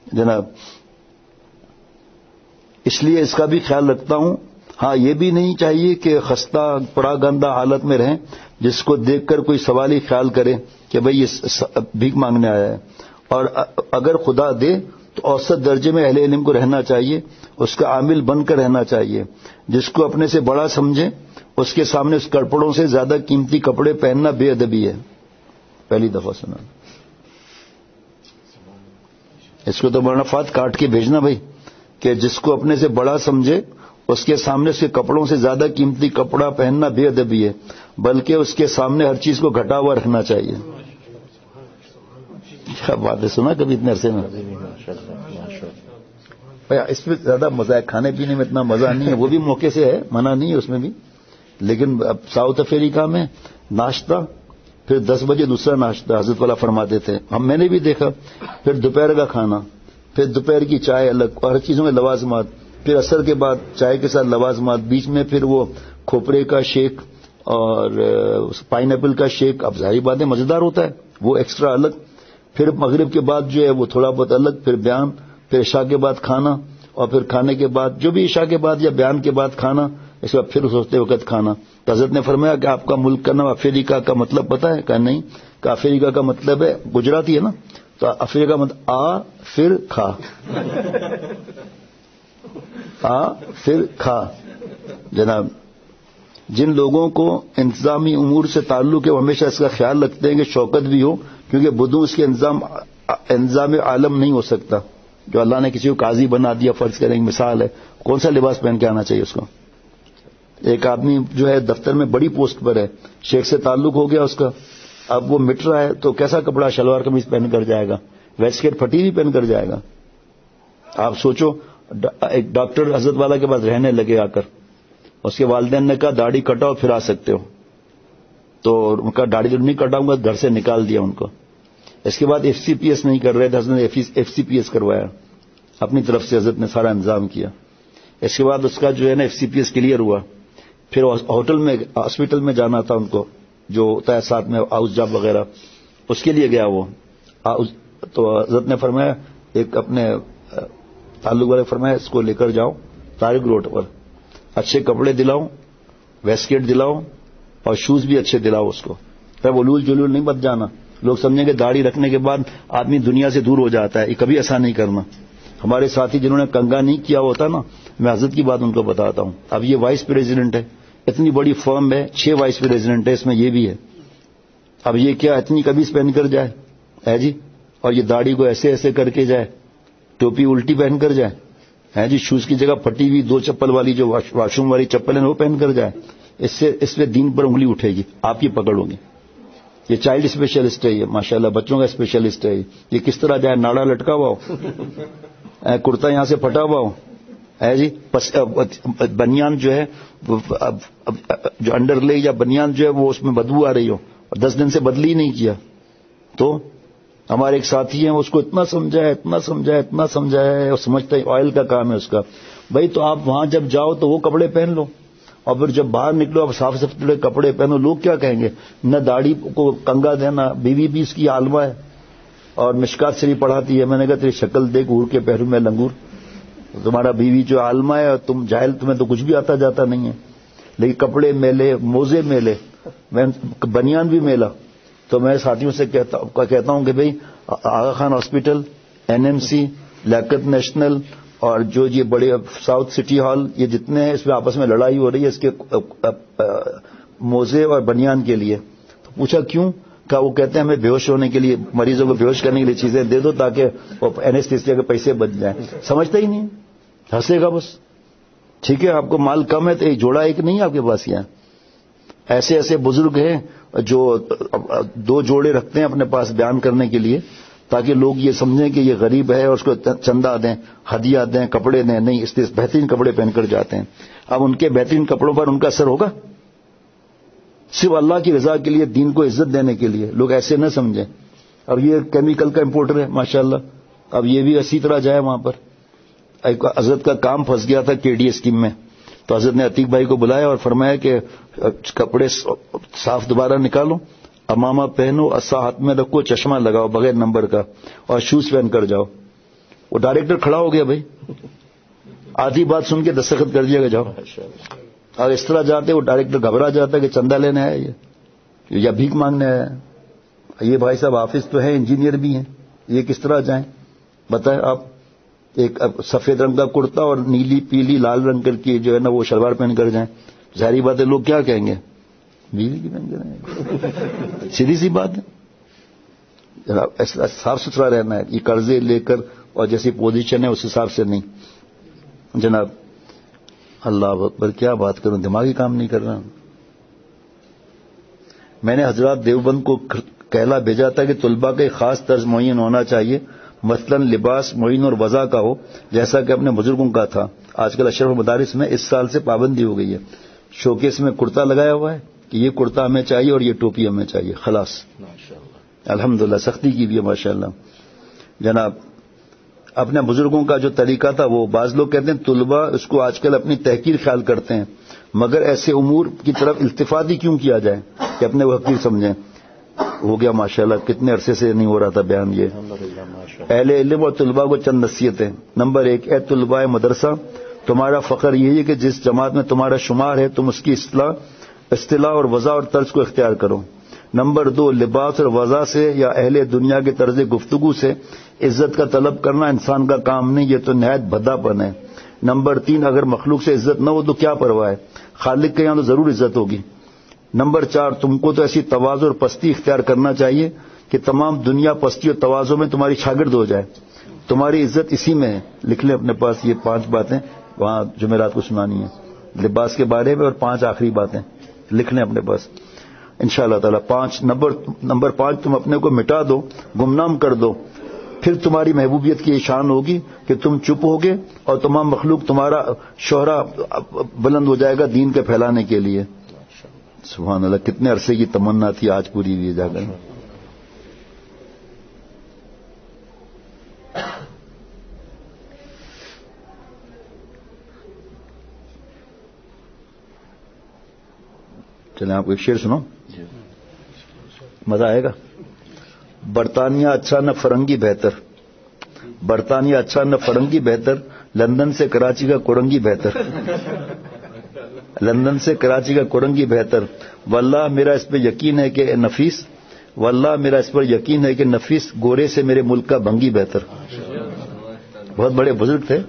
جناب اس لیے اس کا بھی خیال رکھتا ہوں. ہاں یہ بھی نہیں چاہیے کہ خستہ پراگندہ حالت میں رہیں جس کو دیکھ کر کوئی سوالی خیال کرے کہ بھئی یہ بھیک مانگنے آیا ہے. اور اگر خدا دے تو اوسط درجے میں اہل علم کو رہنا چاہیے, اس کا عامل بن کر رہنا چاہیے. جس کو اپنے سے بڑا سمجھے اس کے سامنے اس کپڑوں سے زیادہ قیمتی کپڑے پہننا بے ادبی ہے. پہلی دفعہ سنا. اس کو تو مولانا فات کاٹ کے بھیجنا بھائی کہ جس کو اپنے سے بڑا سمجھے اس کے سامنے اس کے کپڑوں سے زیادہ قیمتی کپڑا پہننا بے ادبی ہے, بلکہ اس کے سامنے ہر چیز کو گھٹا ہوا رکھنا چاہیے. کیا بات ہے, سنا کبھی اتنے عرصے میں؟ اس میں زیادہ مزہ ہے, کھانے پینے میں اتنا مزہ نہیں ہے, وہ بھی موقع سے ہے, منع نہیں ہے اس میں بھی, لیکن اب ساؤتھ افریقہ میں ناشتہ, پھر 10 بجے دوسرا ناشتہ حضرت والا فرماتے تھے, میں نے بھی دیکھا, پھر دوپہر کا کھانا, پھر دوپہر کی چائے الگ, اور ہر چیزوں میں لوازمات, پھر عصر کے بعد چائے کے ساتھ لوازمات, بیچ میں پھر وہ کھوپرے کا شیک اور پائن ایپل کا شیک. اب ظاہری بات ہے مزیدار ہوتا ہے وہ ایکسٹرا الگ, پھر مغرب کے بعد جو ہے وہ تھوڑا بہت الگ, پھر بیان, پھر عشاء کے بعد کھانا, اور پھر کھانے کے بعد جو بھی عشاء کے بعد یا بیان کے بعد کھانا, اس کے بعد پھر سوچتے وقت کھانا. تو حضرت نے فرمایا کہ آپ کا ملک کا نام افریقہ کا مطلب پتہ ہے؟ کہ نہیں. کہ افریقہ کا مطلب ہے گجراتی ہے نا, تو افریقہ کا مطلب آ پھر کھا, آ پھر کھا. جناب جن لوگوں کو انتظامی امور سے تعلق ہے وہ ہمیشہ اس کا خیال رکھتے ہیں کہ شوکت بھی ہو, کیونکہ بدو اس کے انتظام عالم نہیں ہو سکتا. جو اللہ نے کسی کو قاضی بنا دیا, فرض کریں مثال ہے, کون سا لباس پہن کے آنا چاہیے اس کو؟ ایک آدمی جو ہے دفتر میں بڑی پوسٹ پر ہے, شیخ سے تعلق ہو گیا اس کا, اب وہ مٹ رہا ہے تو کیسا کپڑا, شلوار قمیض پہن کر جائے گا, ویسٹ کیٹ پھٹی بھی پہن کر جائے گا؟ آپ سوچو, ایک ڈاکٹر حضرت والا کے پاس رہنے لگے, آ کر اس کے والدین نے کہا داڑھی کٹاؤ پھر آ سکتے ہو, تو ان کا داڑھی تو نہیں کٹاؤں گا, گھر سے نکال دیا ان کو. اس کے بعد ایف سی پی ایس نہیں کر رہے تھے, حضرت نے ایف سی پی ایس کروایا اپنی طرف سے, حضرت نے سارا انتظام کیا. اس کے بعد اس کا جو ہے نا F C P S clear ہوا, پھر ہوٹل میں ہاسپٹل میں جانا تھا ان کو, جو ہوتا ہے ساتھ میں ہاؤس جاب وغیرہ, اس کے لیے گیا وہ. تو حضرت نے فرمایا, ایک اپنے تعلق والے فرمایا اس کو لے کر جاؤ طارق روڈ پر, اچھے کپڑے دلاؤ, ویسکیٹ دلاؤ, اور شوز بھی اچھے دلاؤ اس کو. وہ لول جلول نہیں بچ جانا, لوگ سمجھیں کہ داڑھی رکھنے کے بعد آدمی دنیا سے دور ہو جاتا ہے, یہ کبھی ایسا نہیں کرنا. ہمارے ساتھی جنہوں نے کنگا نہیں کیا ہوتا نا, میں حضرت کی بات ان کو بتاتا ہوں. اب یہ وائس پریزیڈنٹ ہے, اتنی بڑی فرم ہے, 6 وائس پریزیڈنٹ ہے, اس میں یہ بھی ہے. اب یہ کیا اتنی قمیض پہن کر جائے ہے جی, اور یہ داڑھی کو ایسے ایسے کر کے جائے, ٹوپی الٹی پہن کر جائے ہے جی, شوز کی جگہ پھٹی ہوئی 2 چپل والی جو واش روم والی چپل ہے وہ پہن کر جائے. اس پہ دین پر انگلی اٹھے گی, آپ کی پکڑ ہوگی. یہ چائلڈ اسپیشلسٹ ہے, یہ ماشاءاللہ بچوں کا اسپیشلسٹ ہے. یہ کس طرح جائے, ناڑا لٹکا ہوا ہو, کرتا یہاں سے پھٹا ہوا ہو ہے جی, بنیان جو ہے جو انڈر لے یا بنیان جو ہے وہ اس میں بدبو آ رہی ہو, اور 10 دن سے بدلی ہی نہیں کیا. تو ہمارے ایک ساتھی ہیں, اس کو اتنا سمجھایا ہے, اور سمجھتا ہے آئل کا کام ہے اس کا. بھائی تو آپ وہاں جب جاؤ تو وہ کپڑے پہن لو, اور پھر جب باہر نکلو اب صاف ستھرے کپڑے پہنو. لوگ کیا کہیں گے؟ نہ داڑھی کو کنگا دینا, بیوی بھی اس کی عالمہ ہے اور مشکات شریف پڑھاتی ہے. میں نے کہا تیری شکل دیکھ, ہور کے پہرو میں لنگور. تمہارا بیوی جو عالمہ ہے اور تم جاہل, تمہیں تو کچھ بھی آتا جاتا نہیں ہے. لیکن کپڑے میلے, موزے میلے, میں بنیان بھی میلا. تو میں ساتھیوں سے کہتا ہوں کہ بھئی آغا خان ہاسپٹل, NMC, لیاقت نیشنل, اور جو یہ بڑے ساؤتھ سٹی ہال, یہ جتنے ہیں اس میں آپس میں لڑائی ہو رہی ہے اس کے موزے اور بنیان کے لیے. تو پوچھا کیوں؟ کہ وہ کہتے ہیں ہمیں بے ہوش ہونے کے لیے, مریضوں کو بے ہوش کرنے کے لیے چیزیں دے دو تاکہ وہ اینستھیسیا کے پیسے بچ جائیں. سمجھتا ہی نہیں, ہنسے گا بس. ٹھیک ہے آپ کو مال کم ہے تو ایک جوڑا ایک نہیں ہے آپ کے پاس. یہاں ایسے ایسے بزرگ ہیں جو 2 جوڑے رکھتے ہیں اپنے پاس بیان کرنے کے لیے, تاکہ لوگ یہ سمجھیں کہ یہ غریب ہے اور اس کو چندہ دیں, ہدیہ دیں, کپڑے دیں. نہیں, اس لیے بہترین کپڑے پہن کر جاتے ہیں. اب ان کے بہترین کپڑوں پر ان کا اثر ہوگا؟ صرف اللہ کی رضا کے لیے, دین کو عزت دینے کے لیے. لوگ ایسے نہ سمجھیں. اب یہ کیمیکل کا امپورٹر ہے ماشاءاللہ, اب یہ بھی اسی طرح جائے وہاں پر. حضرت کا کام پھنس گیا تھا KD اسکیم میں, تو حضرت نے عتیق بھائی کو بلایا اور فرمایا کہ کپڑے صاف دوبارہ نکالو, امامہ پہنو, عصا ہاتھ میں رکھو, چشمہ لگاؤ بغیر نمبر کا, اور شوز پہن کر جاؤ. وہ ڈائریکٹر کھڑا ہو گیا, بھائی آدھی بات سن کے دستخط کر دیا کہ جاؤ. اور اس طرح جاتے وہ ڈائریکٹر گھبرا جاتا ہے کہ چندہ لینے آیا یہ یا بھیک مانگنے آیا ہے. یہ بھائی صاحب حافظ تو ہے، انجینئر بھی ہیں، یہ کس طرح جائیں بتائیں آپ؟ ایک سفید رنگ کا کرتا اور نیلی پیلی لال رنگ کر کی جو ہے نا وہ شلوار پہن کر جائیں، ظاہری بات ہے لوگ کیا کہیں گے؟ بیوی کی پہن کر سیدھی سی بات ہے. ایسا صاف ستھرا رہنا ہے. یہ قرضے لے کر اور جیسی پوزیشن ہے اس حساب سے نہیں جناب. اللہ اکبر، کیا بات کروں، دماغی کام نہیں کر رہا. میں نے حضرات دیوبند کو کہلا بھیجا تھا کہ طلباء کا ایک خاص طرز معین ہونا چاہیے، مثلا لباس معین اور وضع کا ہو جیسا کہ اپنے بزرگوں کا تھا. آج کل اشرف مدارس میں اس سال سے پابندی ہو گئی ہے. شوکیس میں کرتا لگایا ہوا ہے کہ یہ کرتا ہمیں چاہیے اور یہ ٹوپی ہمیں چاہیے، خلاص. الحمدللہ سختی کی بھی ہے ماشاءاللہ. جناب اپنے بزرگوں کا جو طریقہ تھا وہ بعض لوگ کہتے ہیں طلباء اس کو آج کل اپنی تحقیر خیال کرتے ہیں، مگر ایسے امور کی طرف التفات ہی کیوں کیا جائے کہ اپنے وہ حقیر سمجھیں. ہو گیا ماشاءاللہ، کتنے عرصے سے نہیں ہو رہا تھا بیان. یہ اہل علم اور طلباء کو چند نصیحتیں. نمبر 1، اے طلباء مدرسہ، تمہارا فخر یہی ہے کہ جس جماعت میں تمہارا شمار ہے تم اس کی اصطلاح اور وضع اور طرز کو اختیار کرو. نمبر 2، لباس اور وضع سے یا اہل دنیا کے طرز گفتگو سے عزت کا طلب کرنا انسان کا کام نہیں، یہ تو نہایت بھدا پن ہے. نمبر 3، اگر مخلوق سے عزت نہ ہو تو کیا پرواہ ہے، خالق کے یہاں تو ضرور عزت ہوگی. نمبر 4، تم کو تو ایسی تواضع اور پستی اختیار کرنا چاہیے کہ تمام دنیا پستی اور تواضع میں تمہاری شاگرد ہو جائے. تمہاری عزت اسی میں ہے. لکھ لیں اپنے پاس یہ 5 باتیں، وہاں جمعرات کو سنانی ہے لباس کے بارے میں، اور 5 آخری باتیں لکھ لیں اپنے پاس انشاءاللہ تعالی. 5 نمبر 5، تم اپنے کو مٹا دو، گمنام کر دو، پھر تمہاری محبوبیت کی یہ شان ہوگی کہ تم چپ ہوگے اور تمام مخلوق تمہارا شہرہ بلند ہو جائے گا دین کے پھیلانے کے لیے. سبحان اللہ، کتنے عرصے کی تمنا تھی، آج پوری ہوئی جا کر. چلیں آپ کو ایک شعر سنو، مزہ آئے گا. برطانیہ اچھا نہ فرنگی بہتر، برطانیہ اچھا نہ فرنگی بہتر، لندن سے کراچی کا کورنگی بہتر، لندن سے کراچی کا کورنگی بہتر. واللہ میرا اس پہ یقین ہے کہ نفیس، واللہ میرا اس پر یقین ہے کہ نفیس گورے سے میرے ملک کا بھنگی بہتر. بہت بڑے بزرگ تھے.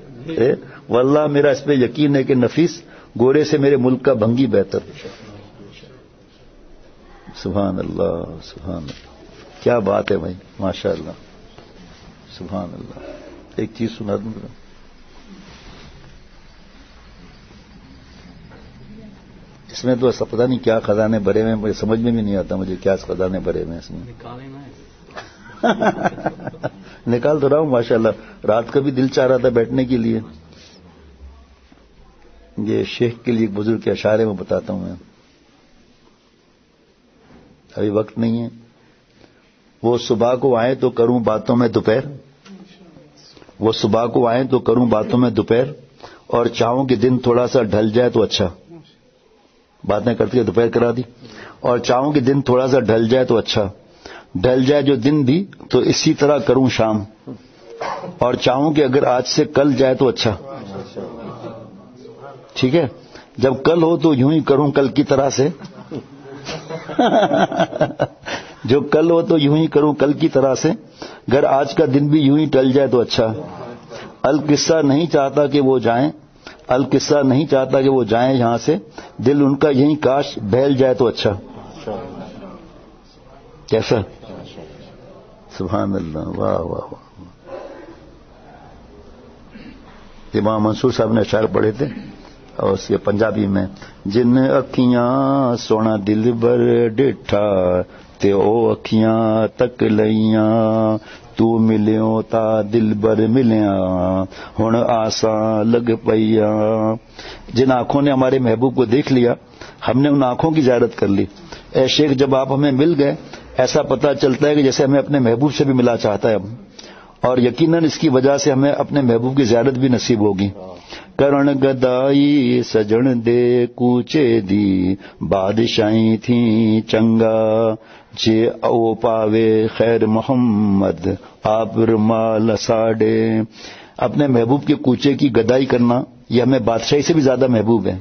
واللہ میرا اس پہ یقین ہے کہ نفیس گورے سے میرے ملک کا بھنگی بہتر. سبحان اللہ، سبحان اللہ، کیا بات ہے بھائی، ماشاء اللہ، سبحان اللہ. ایک چیز سنا دوں ذرا. اس میں تو ایسا پتہ نہیں کیا خزانے بھرے ہوئے، مجھے سمجھ میں بھی نہیں آتا مجھے کیا خزانے بھرے ہوئے اس میں. نکال تو رہا ہوں ماشاء اللہ. رات کا بھی دل چاہ رہا تھا بیٹھنے کے لیے. یہ شیخ کے لیے ایک بزرگ کے اشعار میں بتاتا ہوں میں، ابھی وقت نہیں ہے. وہ صبح کو آئے تو کروں باتوں میں دوپہر، وہ صبح کو آئے تو کروں باتوں میں دوپہر، اور چاہوں کہ دن تھوڑا سا ڈھل جائے تو اچھا. باتیں کرتے دوپہر کرا دی. اور چاہوں کہ دن تھوڑا سا ڈھل جائے تو اچھا، ڈھل جائے جو دن بھی تو اسی طرح کروں شام، اور چاہوں کہ اگر آج سے کل جائے تو اچھا. ٹھیک ہے، جب کل ہو تو یوں ہی کروں کل کی طرح سے، جو کل ہو تو یوں ہی کروں کل کی طرح سے، اگر آج کا دن بھی یوں ہی ٹل جائے تو اچھا. القصہ نہیں چاہتا کہ وہ جائیں، القصہ نہیں چاہتا کہ وہ جائیں یہاں سے، دل ان کا یہیں کاش بہل جائے تو اچھا. کیسا؟ سبحان اللہ، واہ واہ واہ. امام منصور صاحب نے اشعار پڑھے تھے اور اس کے پنجابی میں، جن اکھیاں سونا دل بر ڈٹھا تے او اکھیاں تک لئیاں، تو ملیوں تا دل بر ملیاں ہن آساں لگ پئیاں. جن آنکھوں نے ہمارے محبوب کو دیکھ لیا ہم نے ان آنکھوں کی زیارت کر لی. اے شیخ جب آپ ہمیں مل گئے ایسا پتہ چلتا ہے کہ جیسے ہمیں اپنے محبوب سے بھی ملا چاہتا ہے اب، اور یقیناً اس کی وجہ سے ہمیں اپنے محبوب کی زیارت بھی نصیب ہوگی. کرن گدائی سجن دے کوچے دی بادشاہی تھیں چنگا، جے او پاوے خیر محمد آپ رمال ساڑے. اپنے محبوب کے کوچے کی گدائی کرنا یہ ہمیں بادشاہی سے بھی زیادہ محبوب ہے.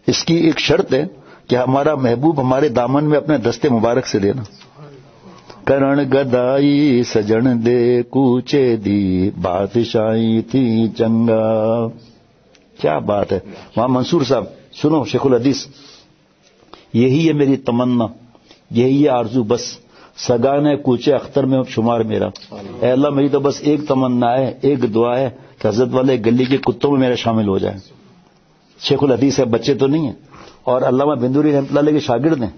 اس کی ایک شرط ہے کہ ہمارا محبوب ہمارے دامن میں اپنے دستے مبارک سے لینا. کرن گدائی سجن دے کوچے دی بادشاہی تھی چنگا. کیا بات ہے. وہاں منصور صاحب سنو شیخ الحدیث، یہی ہے میری تمنا، یہی ہے آرزو، بس سگانے کوچے اختر میں شمار میرا. اے اللہ میری تو بس ایک تمنا ہے، ایک دعا ہے کہ حضرت والے گلی کے کتوں میں میرا شامل ہو جائے. شیخ الحدیث ہے، بچے تو نہیں ہیں، اور علامہ بندوری رحمۃ اللہ علیہ کے شاگرد ہیں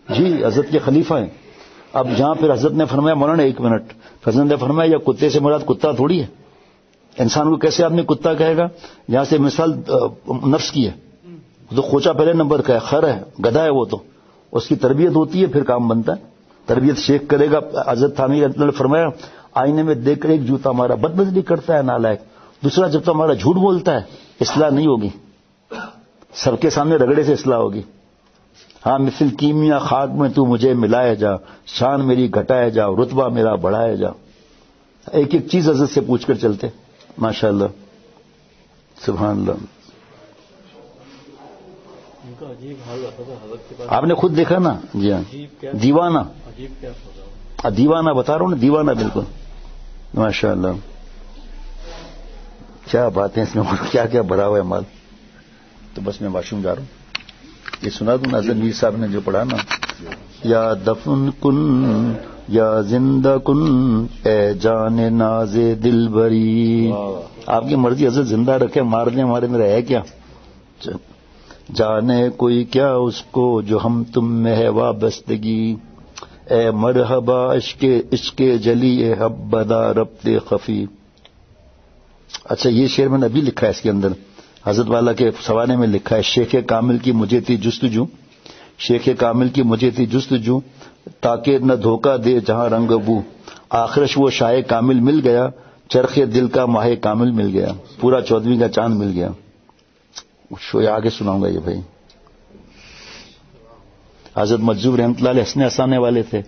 جی، حضرت کے خلیفہ ہیں. اب جہاں پھر حضرت نے فرمایا مولانا ایک منٹ، حضرت نے فرمایا یہ کتے سے مراد کتا تھوڑی ہے. انسان کو کیسے آدمی کتا کہے گا؟ یہاں سے مثال نفس کی ہے، تو کھوچا پہلے نمبر کا ہے، خر ہے، گدھا ہے، وہ تو اس کی تربیت ہوتی ہے پھر کام بنتا ہے. تربیت شیخ کرے گا. حضرت تھانوی رحمۃ اللہ نے فرمایا آئینے میں دیکھ کر ایک جوتا ہمارا بدمزگی کرتا ہے نالائق، دوسرا جب تو ہمارا جھوٹ بولتا ہے اصلاح نہیں ہوگی، سب کے سامنے رگڑے سے اصلاح ہوگی. ہاں مثل کیمیا خاک میں تو مجھے ملائے جا، شان میری گھٹائے جا، رتبہ میرا بڑھائے جا. ایک ایک چیز حضرت سے پوچھ کر چلتے. ماشاء اللہ سبحان اللہ. آپ نے خود دیکھا نا. جی ہاں دیوانہ، دیوانہ بتا رہا ہوں نا، دیوانہ بالکل. ماشاء اللہ کیا باتیں اس میں، کیا کیا بھرا ہوا ہے مال. تو بس میں واش روم جا رہا ہوں. یہ سنا دوں ناظر میر صاحب نے جو پڑھا نا، یا دفن کن یا زندہ کن اے جان ناز دل بری. آپ کی مرضی حضرت زندہ رکھے، مار دیں ہمارے اندر ہے کیا. جانے کوئی کیا اس کو جو ہم تم میں ہے وابستگی، اے مرحبا عشق جلی اے حبدا ربط خفی. اچھا یہ شعر میں نے ابھی لکھا ہے، اس کے اندر حضرت والا کے سوانے میں لکھا ہے، شیخ کامل کی مجھے تھی جستجو، شیخ کامل کی مجھے تھی جستجو، تاکہ نہ دھوکہ دے جہاں رنگ بو، آخرش وہ شاہ کامل مل گیا، چرخ دل کا ماہ کامل مل گیا، پورا 14ویں کا چاند مل گیا. شو آگے سناؤں گا یہ بھائی. حضرت مجذوب رحمۃ اللہ علیہ ہنسنے ہنسانے والے تھے.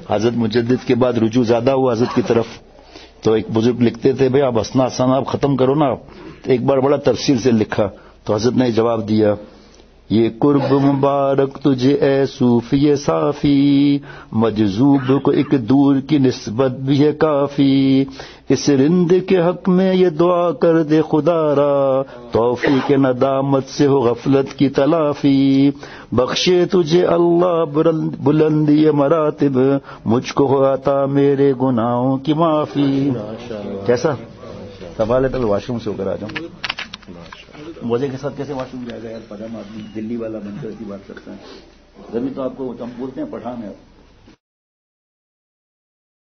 حضرت مجدد کے بعد رجوع زیادہ ہوا حضرت کی طرف، تو ایک بزرگ لکھتے تھے بھائی آپ ہنسنا ہنسانا آپ ختم کرو نا. تو ایک بار بڑا تفصیل سے لکھا، تو حضرت نے جواب دیا، یہ قرب مبارک تجھے اے صوفی صافی، مجذوب کو ایک دور کی نسبت بھی ہے کافی، اس رند کے حق میں یہ دعا کر دے خدا را، توفیق ندامت سے ہو غفلت کی تلافی، بخشے تجھے اللہ بلندی مراتب، مجھ کو ہو عطا میرے گناہوں کی معافی. کیسا سوال ہے؟ تو واش روم سے ہو کر آ جاؤں. موزے کے ساتھ کیسے واش روم جائے گا یار؟ پدم آدمی دلی والا بن کر ایسی بات کرتا ہے. زمین تو آپ کو ہم بولتے ہیں پٹھان ہے.